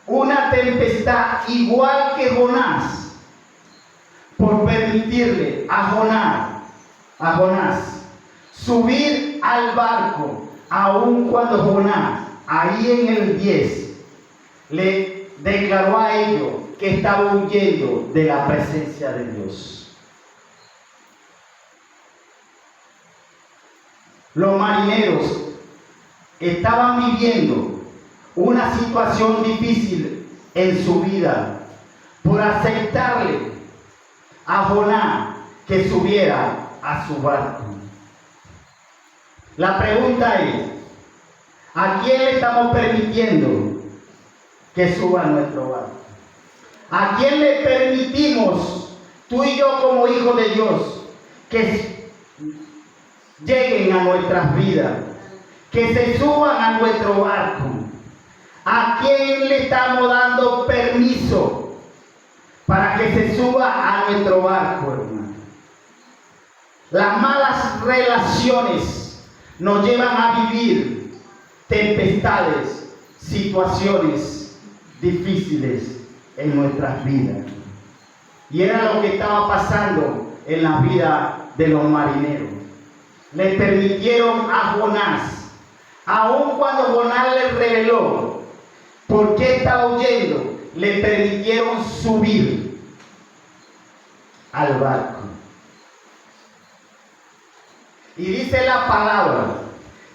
una tempestad igual que Jonás, por permitirle a Jonás subir al barco, aun cuando Jonás, ahí en el 10, le declaró a ellos que estaba huyendo de la presencia de Dios. Los marineros estaban viviendo una situación difícil en su vida por aceptarle a Jonás que subiera a su barco. La pregunta es: ¿a quién le estamos permitiendo que suba a nuestro barco? ¿A quién le permitimos, tú y yo como hijos de Dios, que lleguen a nuestras vidas, que se suban a nuestro barco? ¿A quién le estamos dando permiso para que se suba a nuestro barco, hermano? Las malas relaciones nos llevan a vivir tempestades, situaciones difíciles en nuestras vidas. Y era lo que estaba pasando en la vida de los marineros. Le permitieron a Jonás, aun cuando Jonás le reveló por qué estaba huyendo, le permitieron subir al barco. Y dice la palabra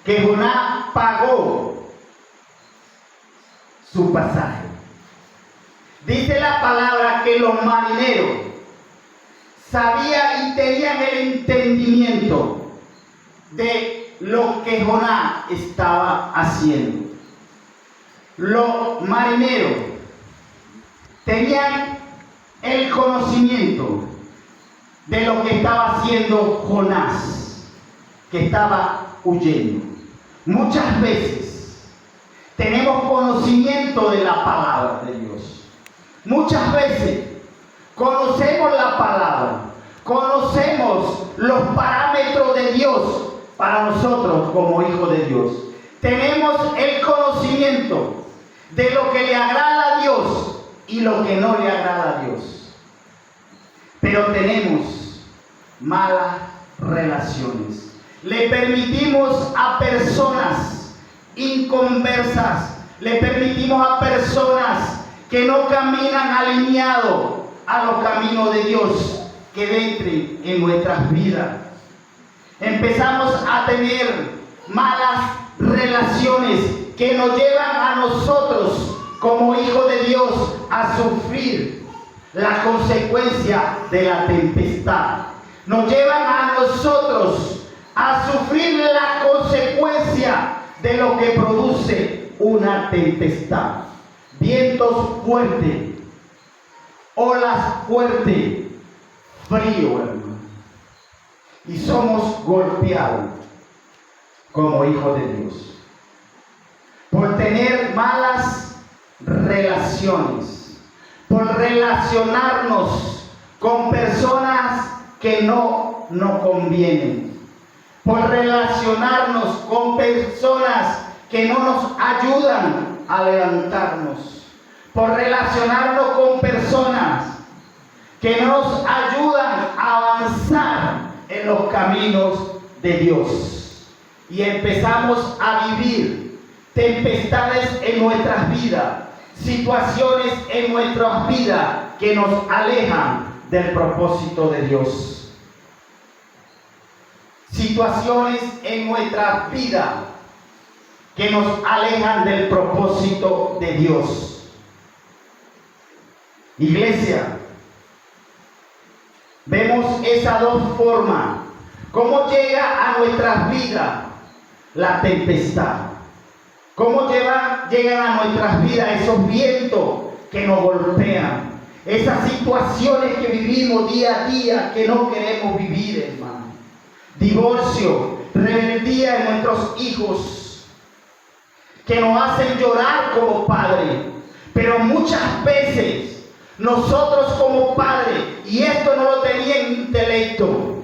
que Jonás pagó su pasaje. Dice la palabra que los marineros sabían y tenían el entendimiento de lo que Jonás estaba haciendo. Los marineros tenían el conocimiento de lo que estaba haciendo Jonás, que estaba huyendo. Muchas veces tenemos conocimiento de la palabra de Dios. Muchas veces conocemos la palabra, conocemos los parámetros de Dios para nosotros como hijos de Dios. Tenemos el conocimiento de lo que le agrada a Dios y lo que no le agrada a Dios. Pero tenemos malas relaciones. Le permitimos a personas inconversas, le permitimos a personas que no caminan alineados a los caminos de Dios, que entren en nuestras vidas. Empezamos a tener malas relaciones que nos llevan a nosotros como hijos de Dios a sufrir la consecuencia de la tempestad. Nos llevan a nosotros a sufrir la consecuencia de lo que produce una tempestad. Vientos fuertes, olas fuertes, frío, hermano. Y somos golpeados como hijos de Dios. tener malas relaciones, por relacionarnos con personas que no nos convienen, por relacionarnos con personas que no nos ayudan a levantarnos, por relacionarnos con personas que nos ayudan a avanzar en los caminos de Dios. Y empezamos a vivir tempestades en nuestras vidas, situaciones en nuestras vidas que nos alejan del propósito de Dios. Situaciones en nuestra vida que nos alejan del propósito de Dios. Iglesia, vemos esas dos formas. ¿Cómo llega a nuestras vidas la tempestad? ¿Cómo llegan a nuestras vidas esos vientos que nos golpean? Esas situaciones que vivimos día a día que no queremos vivir, hermano. Divorcio, rebeldía en nuestros hijos, que nos hacen llorar como padres. Pero muchas veces nosotros como padres, y esto no lo tenía en intelecto,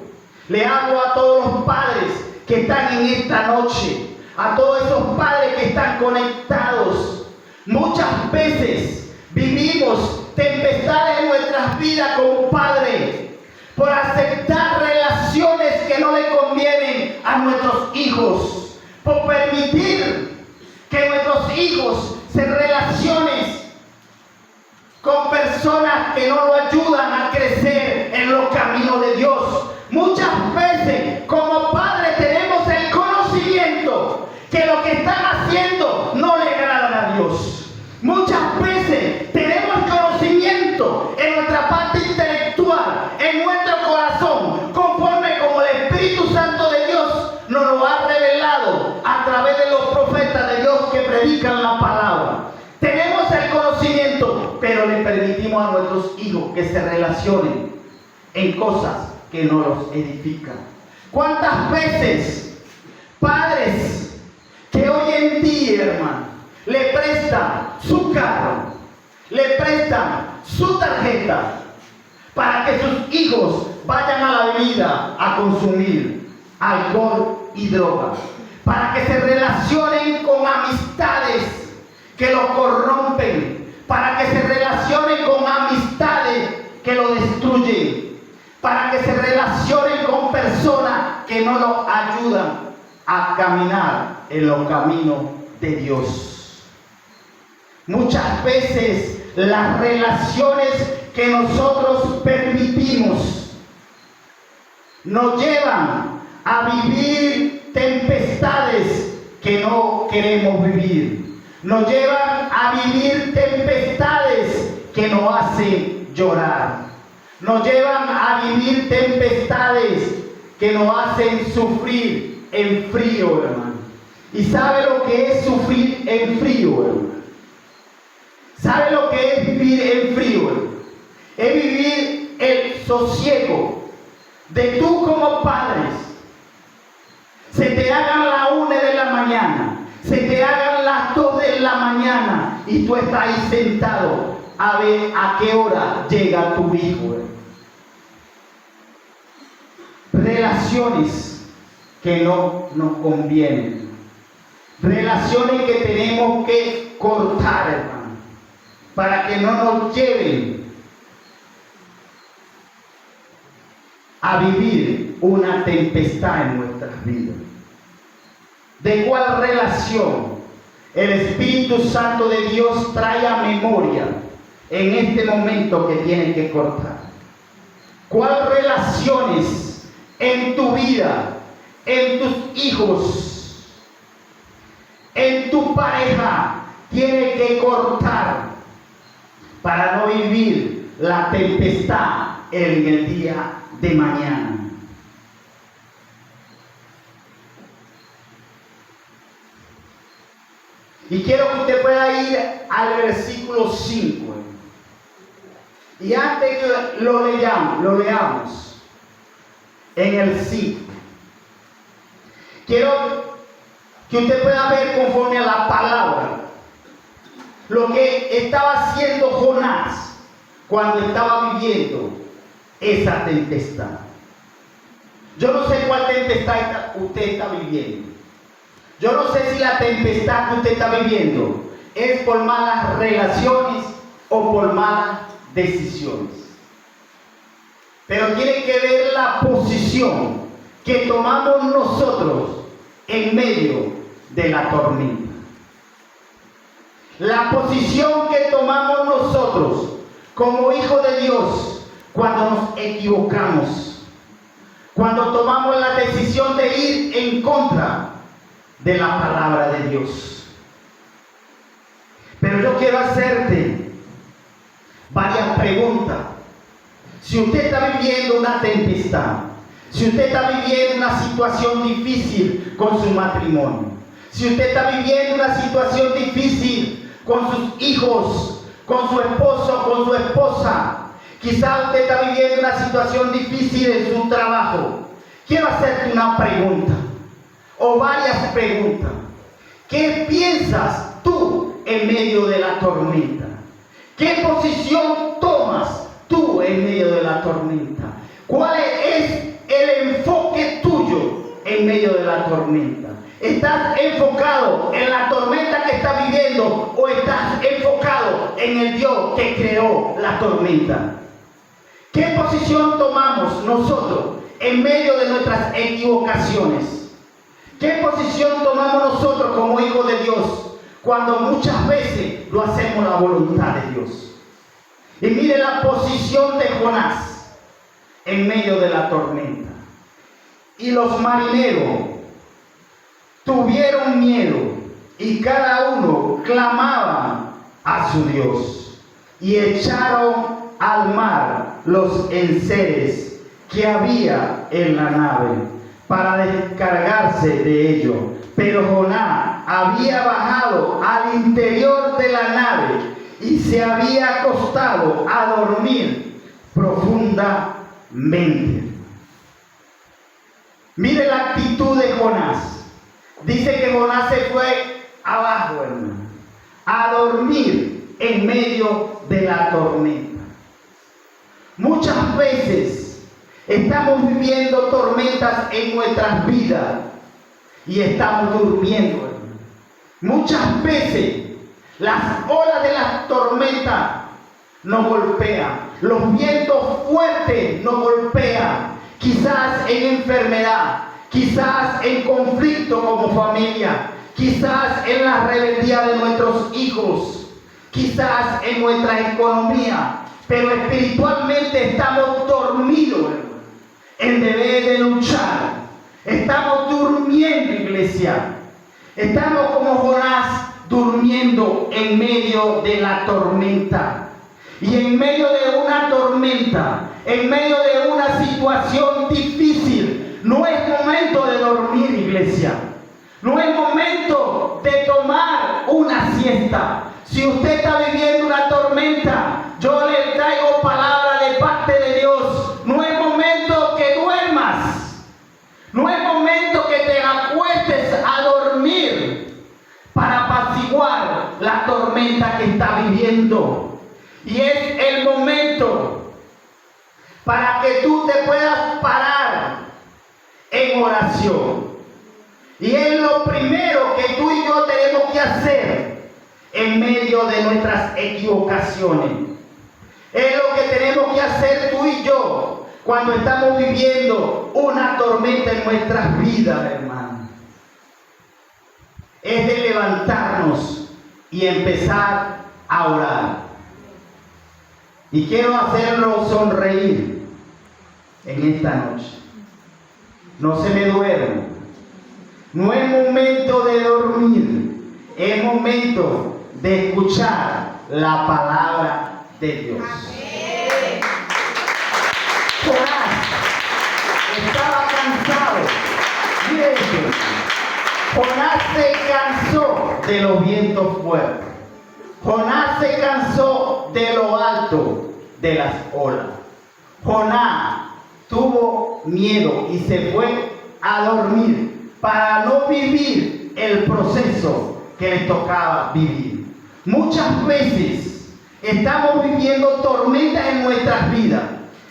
le hablo a todos los padres que están en esta noche, a todos esos padres que están conectados. Muchas veces vivimos tempestades en nuestras vidas como padres por aceptar relaciones que no le convienen a nuestros hijos, por permitir que nuestros hijos se relacionen con personas que no lo ayudan a crecer en los caminos de Dios. Muchas veces como padres tenemos el conocimiento que lo que están haciendo no le agrada a Dios. Muchas veces tenemos conocimiento en nuestra parte intelectual, en nuestro corazón, conforme como el Espíritu Santo de Dios nos lo ha revelado a través de los profetas de Dios que predican la palabra. Tenemos el conocimiento, pero le permitimos a nuestros hijos que se relacionen en cosas que no los edifican. ¿Cuántas veces padres que hoy en día, hermano, le prestan su carro, le prestan su tarjeta para que sus hijos vayan a la avenida a consumir alcohol y drogas, para que se relacionen con amistades que lo corrompen, para que se relacionen con amistades que lo destruyen, para que se relacionen con personas que no lo ayudan a caminar en los caminos de Dios? Muchas veces las relaciones que nosotros permitimos nos llevan a vivir tempestades que no queremos vivir. Nos llevan a vivir tempestades que nos hacen llorar. Nos llevan a vivir tempestades que nos hacen sufrir en frío, hermano. ¿Y sabe lo que es sufrir en frío, hermano? ¿Sabe lo que es vivir en frío, hermano? Es vivir el sosiego de tú como padres. Se te hagan las 1 de la mañana, se te hagan las 2 de la mañana y tú estás ahí sentado a ver a qué hora llega tu hijo. Relaciones que no nos convienen, relaciones que tenemos que cortar, hermano, para que no nos lleven a vivir una tempestad en nuestras vidas. ¿De cuál relación el Espíritu Santo de Dios trae a memoria en este momento que tiene que cortar? ¿Cuáles relaciones en tu vida, en tus hijos, en tu pareja tiene que cortar para no vivir la tempestad en el día de mañana? Y quiero que usted pueda ir al versículo 5. Y antes que lo leamos en el 5. Quiero que usted pueda ver conforme a la palabra lo que estaba haciendo Jonás cuando estaba viviendo esa tempestad. Yo no sé cuál tempestad usted está viviendo. Yo no sé si la tempestad que usted está viviendo es por malas relaciones o por malas decisiones. Pero tiene que ver la posición que tomamos nosotros en medio de la tormenta. La posición que tomamos nosotros como hijos de Dios cuando nos equivocamos, cuando tomamos la decisión de ir en contra de la palabra de Dios. Pero yo quiero hacerte varias preguntas. Si usted está viviendo una tempestad, si usted está viviendo una situación difícil con su matrimonio, si usted está viviendo una situación difícil con sus hijos, con su esposo, con su esposa, quizás usted está viviendo una situación difícil en su trabajo, quiero hacerte una pregunta o varias preguntas. ¿Qué piensas tú en medio de la tormenta? ¿Qué posición tomas tú en medio de la tormenta? ¿Cuál es el enfoque tuyo en medio de la tormenta? ¿Estás enfocado en la tormenta que estás viviendo o estás enfocado en el Dios que creó la tormenta? ¿Qué posición tomamos nosotros en medio de nuestras equivocaciones? ¿Qué posición tomamos nosotros como hijos de Dios cuando muchas veces lo hacemos la voluntad de Dios? Y mire la posición de Jonás en medio de la tormenta. Y los marineros tuvieron miedo y cada uno clamaba a su Dios y echaron al mar los enseres que había en la nave para descargarse de ello. Pero Jonás había bajado al interior de la nave y se había acostado a dormir profundamente. Mire la actitud de Jonás. Dice que Jonás se fue abajo, hermano, a dormir en medio de la tormenta. Muchas veces estamos viviendo tormentas en nuestras vidas y estamos durmiendo, hermano. Muchas veces las olas de las tormentas nos golpean, los vientos fuertes nos golpean, quizás en enfermedad, quizás en conflicto como familia, quizás en la rebeldía de nuestros hijos, quizás en nuestra economía, pero espiritualmente estamos dormidos, hermano, en deber de luchar. Estamos durmiendo, iglesia. Estamos como Jonás, durmiendo en medio de la tormenta. Y en medio de una tormenta, en medio de una situación difícil, no es momento de dormir, iglesia. No es momento de tomar una siesta. Si usted está viviendo una tormenta, yo le traigo palabra de parte de Dios. No es momento que duermas. No es momento que te acuestes a dormir para apaciguar la tormenta que está viviendo. Y es el momento para que tú te puedas parar en oración. Y es lo primero que tú y yo tenemos que hacer en medio de nuestras equivocaciones. Es lo que tenemos que hacer tú y yo cuando estamos viviendo una tormenta en nuestras vidas, hermano. Es de levantarnos y empezar a orar. Y quiero hacerlo sonreír en esta noche. No se me duerma. No es momento de dormir. Es momento de escuchar la palabra de Dios. Jonás estaba cansado. Mire esto. Jonás se cansó de los vientos fuertes. Jonás se cansó de lo alto de las olas. Jonás tuvo miedo y se fue a dormir para no vivir el proceso que les tocaba vivir. Muchas veces estamos viviendo tormentas en nuestras vidas,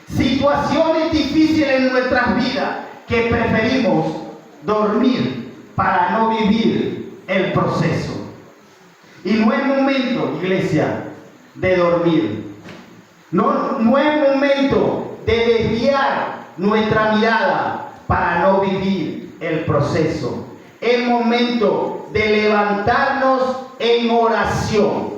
situaciones difíciles en nuestras vidas, que preferimos dormir para no vivir el proceso. Y no es momento, iglesia, de dormir. No es momento de desviar nuestra mirada para no vivir el proceso. Es momento de levantarnos en oración.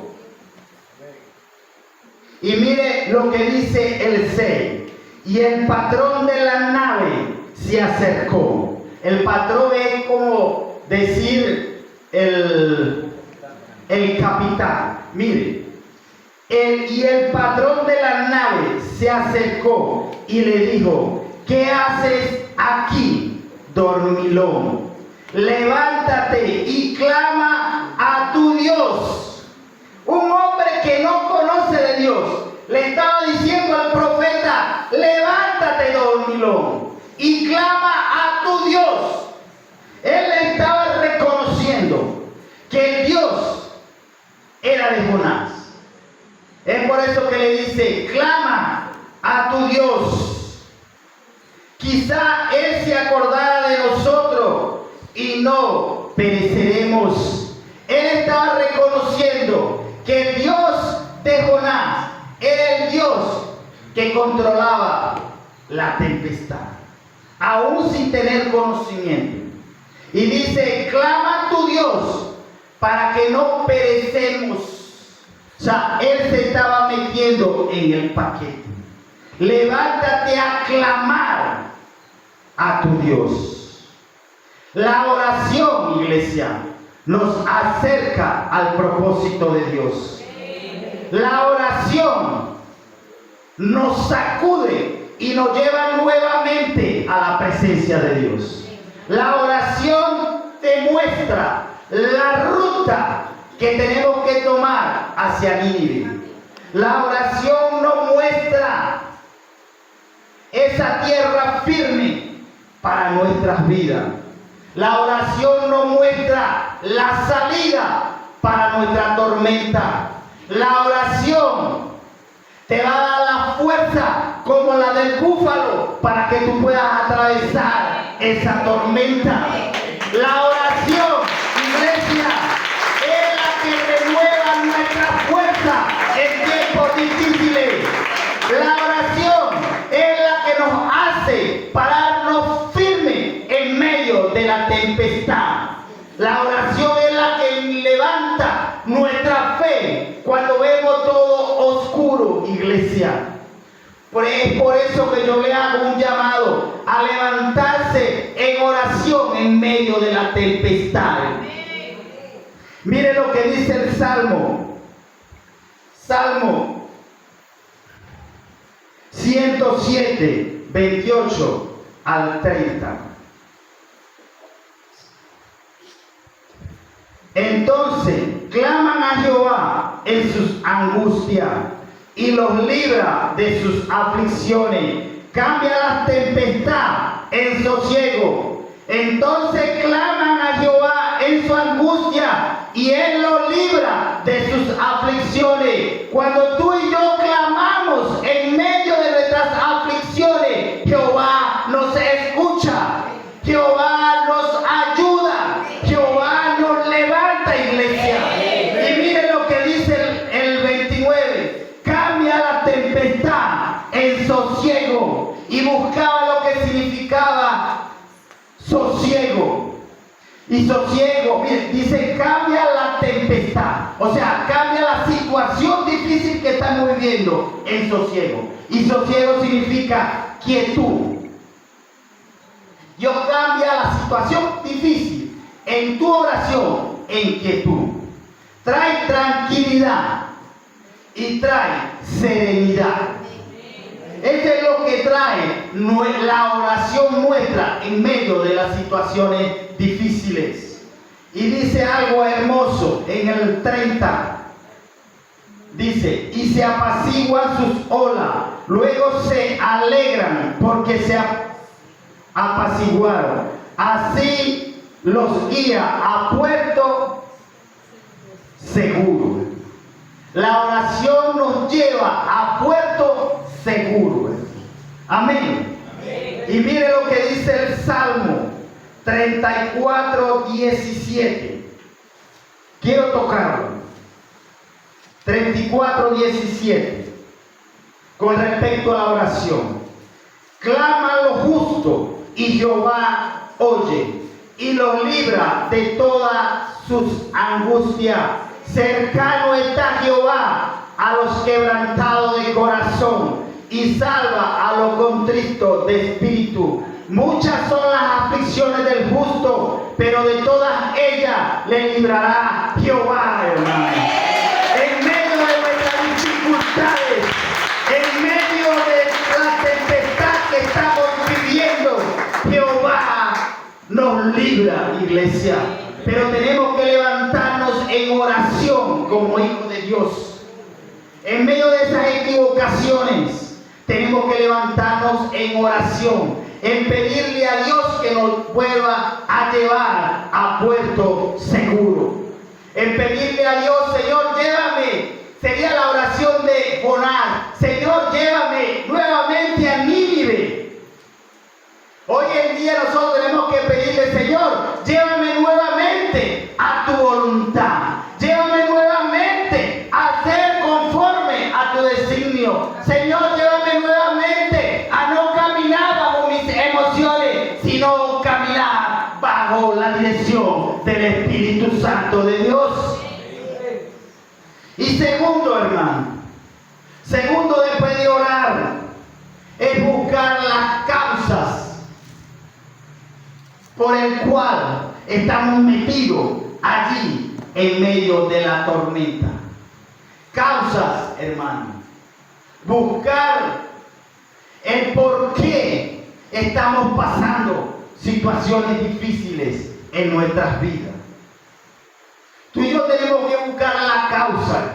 Y mire lo que dice el 6. Y el patrón de la nave se acercó. El patrón es como decir el capitán. Mire. Y el patrón de la nave se acercó y le dijo: ¿qué haces aquí, dormilón? Levántate y clama a tu Dios. Un hombre que no conoce de Dios le estaba diciendo al profeta: levántate, dormilón, y clama a tu Dios. Él le estaba reconociendo que el Dios era de Jonás. Es por eso que le dice: clama a tu Dios. Quizá Él se acordara de nosotros y no pereceremos. Él estaba reconociendo que el Dios de Jonás era el Dios que controlaba la tempestad, aún sin tener conocimiento. Y dice: clama a tu Dios para que no perecemos. O sea, él se estaba metiendo en el paquete. Levántate a clamar a tu Dios. La oración, iglesia, nos acerca al propósito de Dios. La oración nos sacude y nos lleva nuevamente a la presencia de Dios. La oración te muestra la ruta que tenemos que tomar hacia Nínive. La oración nos muestra esa tierra firme para nuestras vidas. La oración nos muestra la salida para nuestra tormenta. La oración te va a dar la fuerza como la del búfalo para que tú puedas atravesar esa tormenta. La oración, iglesia, es la que renueva nuestra fuerza en tiempos difíciles. La oración es la que nos hace pararnos firmes en medio de la tempestad. La oración es la que levanta nuestra fe cuando vemos todo oscuro, iglesia. Es por eso que yo le hago un llamado a levantarse en oración en medio de la tempestad. Mire lo que dice el Salmo 107, 28 al 30. Entonces claman a Jehová en sus angustias y los libra de sus aflicciones. Cambia la tempestad en sosiego. Entonces claman a Jehová en su angustia y Él los libra de sus aflicciones. Cuando tú y yo clamamos en medio de nuestras aflicciones, Jehová nos escucha, Jehová nos ayuda, Jehová nos levanta, iglesia. Y mire lo que dice el 29. Cambia la tempestad en sosiego. Y buscaba lo que significaba sosiego. Y sosiego, mire, dice: cambia la tempestad. O sea, cambia la situación difícil que estamos viviendo en sosiego. Y sosiego significa quietud. Dios cambia la situación difícil en tu oración en quietud. Trae tranquilidad y trae serenidad. Eso es lo que trae la oración nuestra en medio de las situaciones difíciles. Y dice algo hermoso en el 30. Dice: y se apaciguan sus olas, luego se alegran porque se apaciguaron. Así los guía a puerto seguro. La oración nos lleva a puerto seguro. Amén. Amén. Y mire lo que dice el Salmo 34:17. Quiero tocarlo. 34:17. Con respecto a la oración. Clama lo justo y Jehová oye y los libra de todas sus angustias. Cercano está Jehová a los quebrantados de corazón y salva a los contritos de espíritu. Muchas son las aflicciones del justo, pero de todas ellas le librará Jehová, hermano. En medio de nuestras dificultades, en medio de la tempestad que estamos viviendo, Jehová nos libra, iglesia. Pero tenemos que levantarnos en oración como hijos de Dios. En medio de esas equivocaciones, tenemos que levantarnos en oración, en pedirle a Dios que nos vuelva a llevar a puerto seguro. En pedirle a Dios, Señor, llévame. Sería la oración de Jonás. Señor, llévame nuevamente a Nínive. Hoy en día nosotros tenemos que pedirle, Señor, llévame nuevamente a tu voluntad. Llévame nuevamente a ser conforme a tu designio. Señor, llévame nuevamente a no caminar bajo mis emociones, sino caminar bajo la dirección del Espíritu Santo de Dios. Y segundo, hermano, segundo después de orar, es buscar las causas por el cual estamos metidos allí en medio de la tormenta. Causas, hermano. Buscar el por qué estamos pasando situaciones difíciles en nuestras vidas. Tú y yo tenemos que buscar la causa.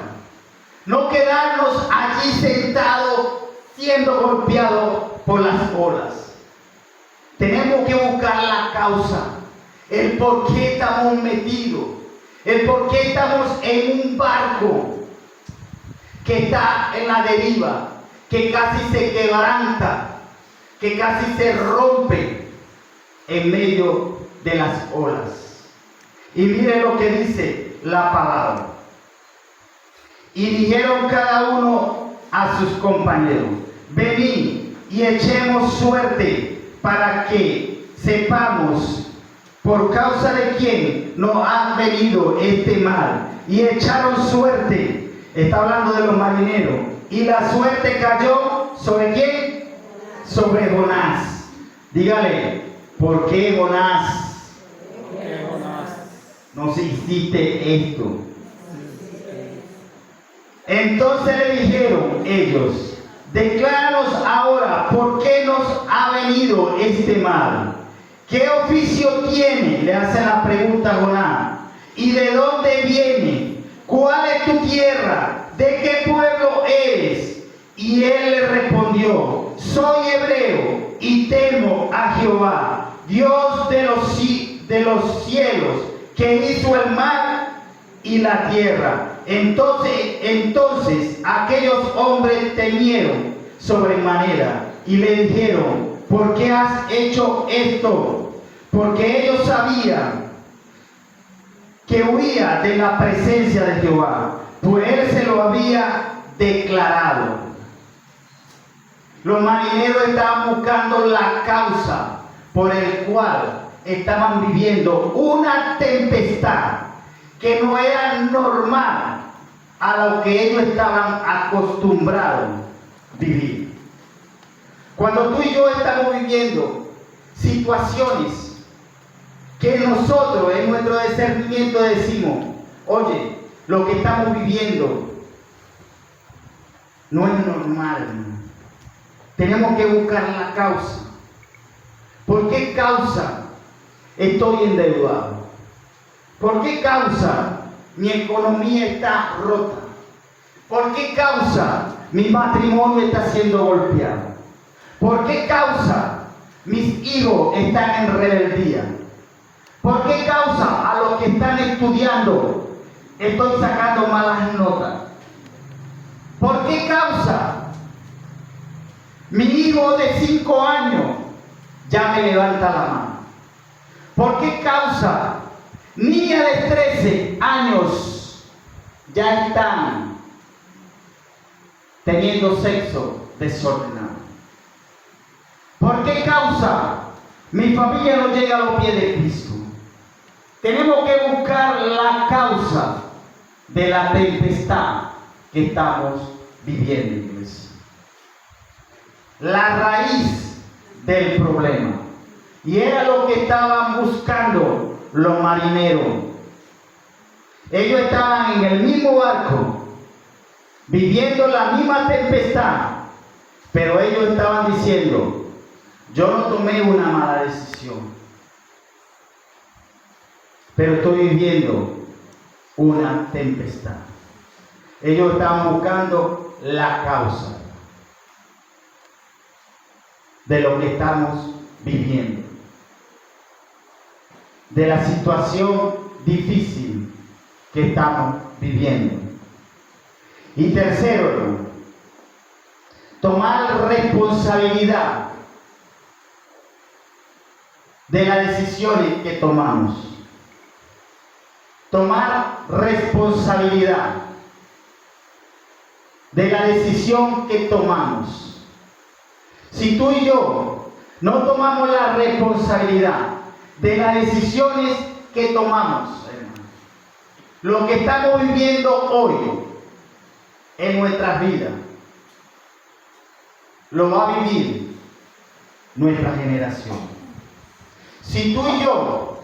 No quedarnos allí sentados siendo golpeados por las olas. Tenemos que buscar la causa, el por qué estamos metidos, el por qué estamos en un barco que está en la deriva, que casi se quebranta, que casi se rompe en medio de las olas. Y miren lo que dice la palabra. Y dijeron cada uno a sus compañeros: venid y echemos suerte para que sepamos por causa de quién nos ha venido este mal. Y echaron suerte. Está hablando de los marineros. Y la suerte cayó ¿sobre quién? Sobre Jonás. Dígale, ¿por qué Jonás? ¿Por qué Jonás nos hiciste esto? Entonces le dijeron ellos: decláranos ahora por qué nos ha venido este mal. ¿Qué oficio tiene? Le hace la pregunta a Jonás. ¿Y de dónde viene? ¿Cuál es tu tierra? ¿De qué pueblo eres? Y él le respondió: soy hebreo y temo a Jehová, Dios de los cielos, que hizo el mar y la tierra. Entonces aquellos hombres temieron sobremanera y le dijeron: ¿por qué has hecho esto? Porque ellos sabían que huía de la presencia de Jehová, pues él se lo había declarado. Los marineros estaban buscando la causa por el cual estaban viviendo una tempestad que no era normal a lo que ellos estaban acostumbrados a vivir. Cuando tú y yo estamos viviendo situaciones que nosotros en nuestro discernimiento decimos: oye, lo que estamos viviendo no es normal, hermano. Tenemos que buscar la causa. ¿Por qué causa estoy endeudado? ¿Por qué causa mi economía está rota? ¿Por qué causa mi matrimonio está siendo golpeado? ¿Por qué causa mis hijos están en rebeldía? ¿Por qué causa a los que están estudiando estoy sacando malas notas? ¿Por qué causa mi hijo de 5 años ya me levanta la mano? ¿Por qué causa niña de 13 años ya están teniendo sexo desordenado? ¿Por qué causa mi familia no llega a los pies de Cristo? Tenemos que buscar la causa de la tempestad que estamos viviendo, iglesia. La raíz del problema. Y era lo que estaban buscando los marineros. Ellos estaban en el mismo barco, viviendo la misma tempestad, pero ellos estaban diciendo: yo no tomé una mala decisión, pero estoy viviendo una tempestad. Ellos estaban buscando la causa de lo que estamos viviendo, de la situación difícil que estamos viviendo. Y tercero, hermano, tomar responsabilidad de las decisiones que tomamos. Tomar responsabilidad de la decisión que tomamos. Si tú y yo no tomamos la responsabilidad de las decisiones que tomamos, hermano, lo que estamos viviendo hoy en nuestras vidas, lo va a vivir nuestra generación. Si tú y yo,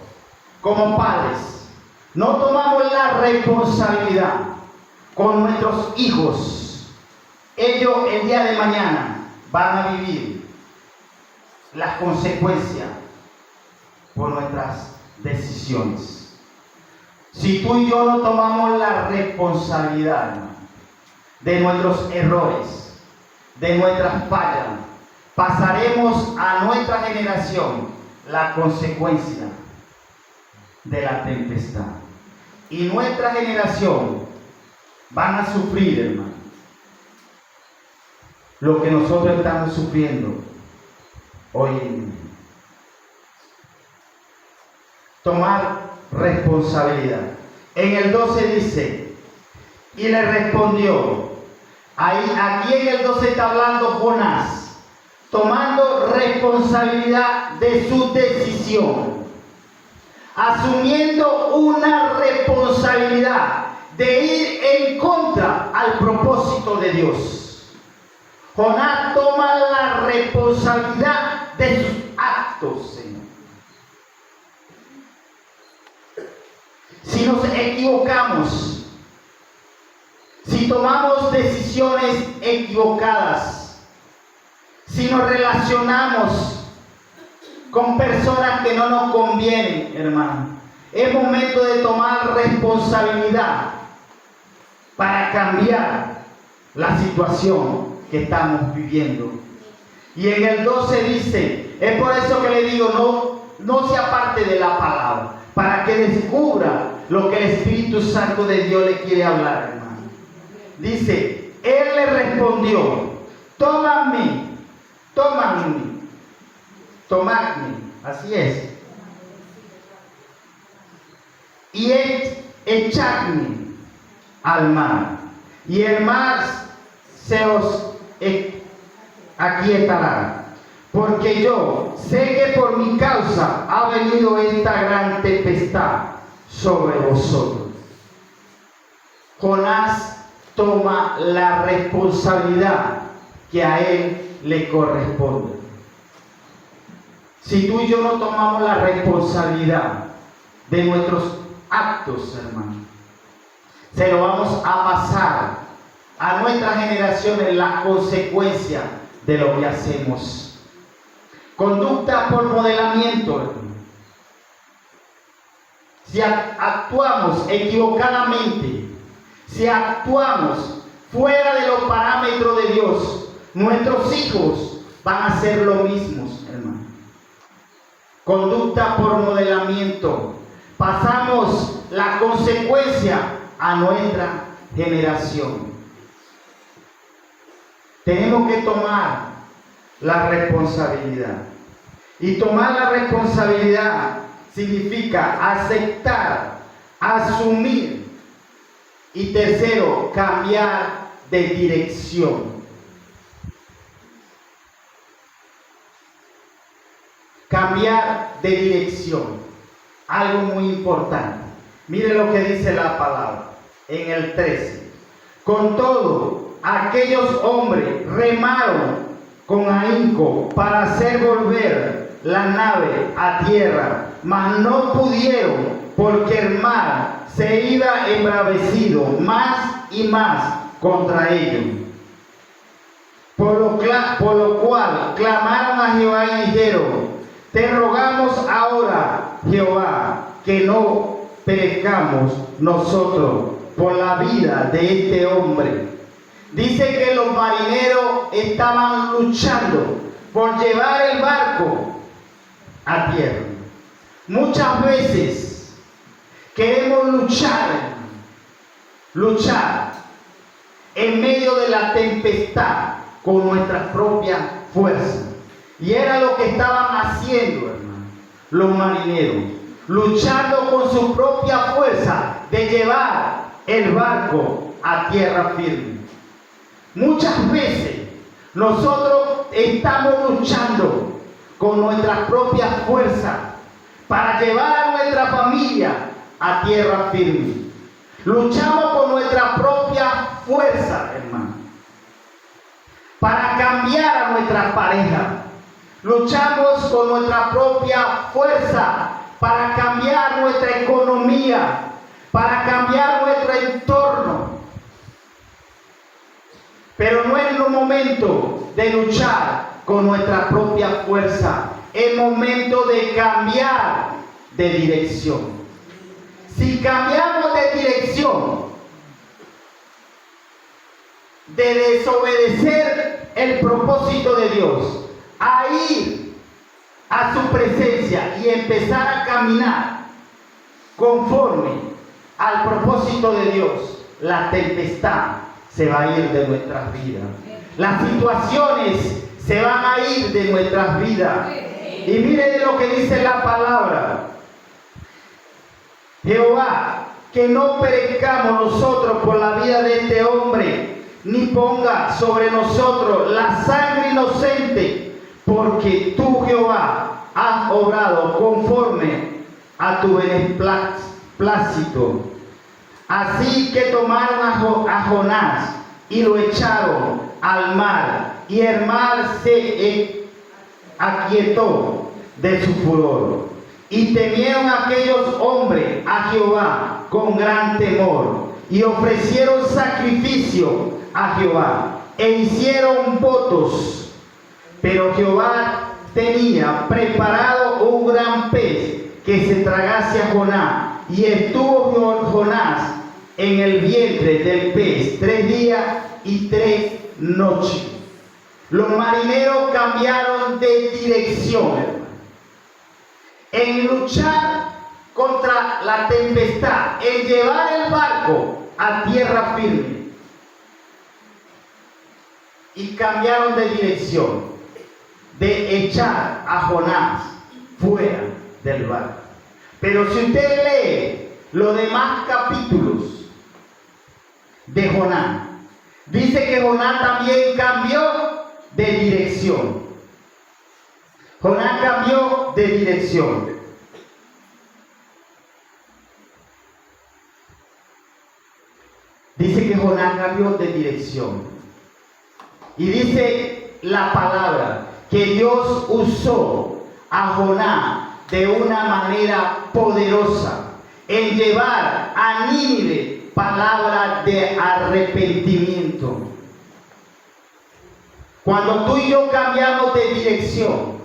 como padres, no tomamos la responsabilidad con nuestros hijos, ellos el día de mañana van a vivir las consecuencias por nuestras decisiones. Si tú y yo no tomamos la responsabilidad, hermano, de nuestros errores, de nuestras fallas, pasaremos a nuestra generación la consecuencia de la tempestad. Y nuestra generación van a sufrir, hermano, lo que nosotros estamos sufriendo hoy en día. Tomar responsabilidad. En el 12 dice: y le respondió. Aquí en el 12 está hablando Jonás, tomando responsabilidad de su decisión, asumiendo una responsabilidad de ir en contra al propósito de Dios. Jonás toma la responsabilidad de sus actos, Señor. Si nos equivocamos, si tomamos decisiones equivocadas, si nos relacionamos con personas que no nos convienen, hermano, es momento de tomar responsabilidad para cambiar la situación que estamos viviendo. Y en el 12 dice, es por eso que le digo, no se aparte de la palabra, para que descubra lo que el Espíritu Santo de Dios le quiere hablar, hermano. Dice, él le respondió: tómame, así es, y echadme al mar, y el mar se os aquietará, porque yo sé que por mi causa ha venido esta gran tempestad sobre vosotros. Jonás toma la responsabilidad que a él le corresponde. Si tú y yo no tomamos la responsabilidad de nuestros actos, hermano, se lo vamos a pasar a nuestra generación en la consecuencia de lo que hacemos. Conducta por modelamiento, hermano. Si actuamos equivocadamente, si actuamos fuera de los parámetros de Dios, nuestros hijos van a hacer lo mismo, hermano. conducta por modelamiento. Pasamos la consecuencia a nuestra generación. Tenemos que tomar la responsabilidad. Y tomar la responsabilidad significa aceptar, asumir y tercero, cambiar de dirección. Cambiar de dirección. Algo muy importante. Mire lo que dice la palabra en el 13. Con todo, aquellos hombres remaron con ahínco para hacer volver la nave a tierra, mas no pudieron porque el mar se iba embravecido más y más contra ellos. Por lo cual clamaron a Jehová y dijeron: te rogamos ahora, Jehová, que no perezcamos nosotros por la vida de este hombre. Dice que los marineros estaban luchando por llevar el barco a tierra. Muchas veces queremos luchar en medio de la tempestad con nuestra propia fuerza. Y era lo que estaban haciendo, hermano, los marineros, luchando con su propia fuerza de llevar el barco a tierra firme. Muchas veces nosotros estamos luchando con nuestra propia fuerza para llevar a nuestra familia a tierra firme. Luchamos con nuestra propia fuerza, hermano, para cambiar a nuestra pareja. Luchamos con nuestra propia fuerza para cambiar nuestra economía, para cambiar nuestro entorno. Pero no es el momento de luchar con nuestra propia fuerza. Es momento de cambiar de dirección. Si cambiamos de dirección, de desobedecer el propósito de Dios, a ir a su presencia y empezar a caminar conforme al propósito de Dios, la tempestad se va a ir de nuestras vidas. Las situaciones se van a ir de nuestras vidas. Y mire lo que dice la palabra. Jehová, que no perezcamos nosotros por la vida de este hombre, ni ponga sobre nosotros la sangre inocente, porque tú, Jehová, has obrado conforme a tu beneplácito. Así que tomaron a Jonás y lo echaron al mar, y el mar se aquietó de su furor. Y temieron aquellos hombres a Jehová con gran temor, y ofrecieron sacrificio a Jehová, e hicieron votos. Pero Jehová tenía preparado un gran pez que se tragase a Jonás, y estuvo Jonás en el vientre del pez 3 días y 3 noches. Los marineros cambiaron de dirección, hermano. En luchar contra la tempestad, en llevar el barco a tierra firme. Y cambiaron de dirección, de echar a Jonás fuera del barco. Pero si usted lee los demás capítulos de Jonás, dice que Jonás también cambió de dirección. Jonás cambió de dirección. Dice que Jonás cambió de dirección. Y dice la palabra que Dios usó a Jonás de una manera poderosa en llevar a Nínive palabras de arrepentimiento. Cuando tú y yo cambiamos de dirección,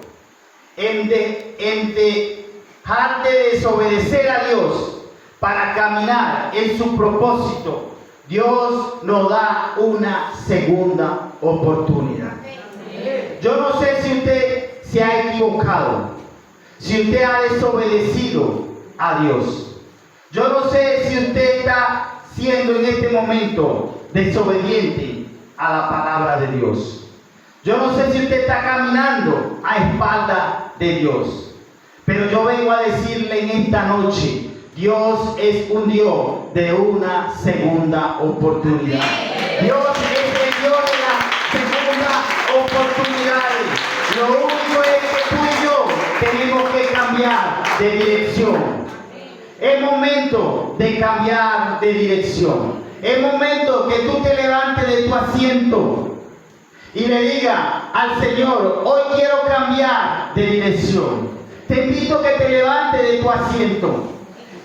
en dejar de desobedecer a Dios para caminar en su propósito, Dios nos da una segunda oportunidad. Yo no sé si usted se ha equivocado, si usted ha desobedecido a Dios. Yo no sé si usted está siendo en este momento desobediente a la palabra de Dios. Yo no sé si usted está caminando a espalda de Dios. Pero yo vengo a decirle en esta noche, Dios es un Dios de una segunda oportunidad. Dios es el Dios de las segundas oportunidades. Lo único es que tú y yo tenemos que cambiar de dirección. Es momento de cambiar de dirección. Es momento que tú te levantes de tu asiento y le digas al Señor, hoy quiero cambiar de dirección. Te invito a que te levantes de tu asiento.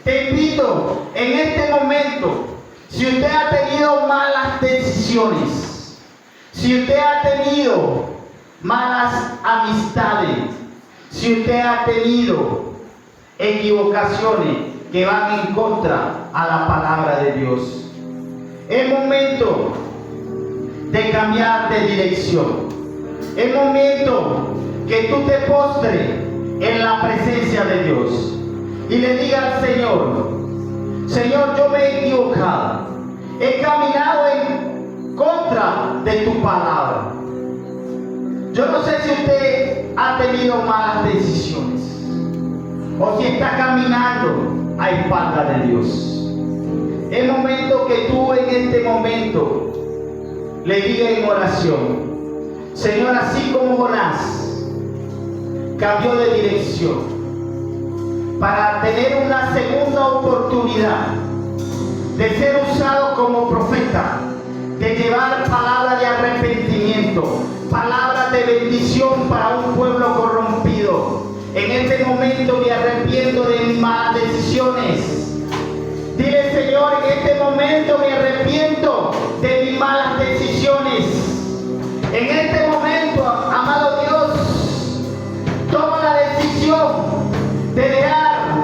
Te invito en este momento, si usted ha tenido malas decisiones, si usted ha tenido malas amistades, si usted ha tenido equivocaciones que van en contra a la palabra de Dios, es momento de cambiar de dirección. Es momento que tú te postres en la presencia de Dios y le diga al Señor, Señor, yo me he equivocado, he caminado en contra de tu palabra. Yo no sé si usted ha tenido malas decisiones o si está caminando a espalda de Dios. Es momento que tú en este momento le digas en oración, Señor, así como Jonás cambió de dirección para tener una segunda oportunidad de ser usado como profeta, de llevar palabras de arrepentimiento, palabras de bendición para un pueblo corrompido. En este momento me arrepiento de mis malas decisiones. Dile, Señor, en este momento me arrepiento de mis malas decisiones. En este momento, amado Dios, toma la decisión de dejar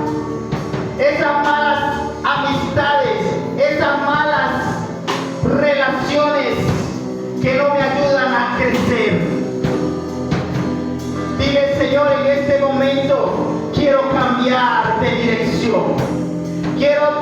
esas malas amistades, esas malas relaciones que no me ayudan a crecer. Dile, Señor, en este momento quiero cambiar de dirección. Quiero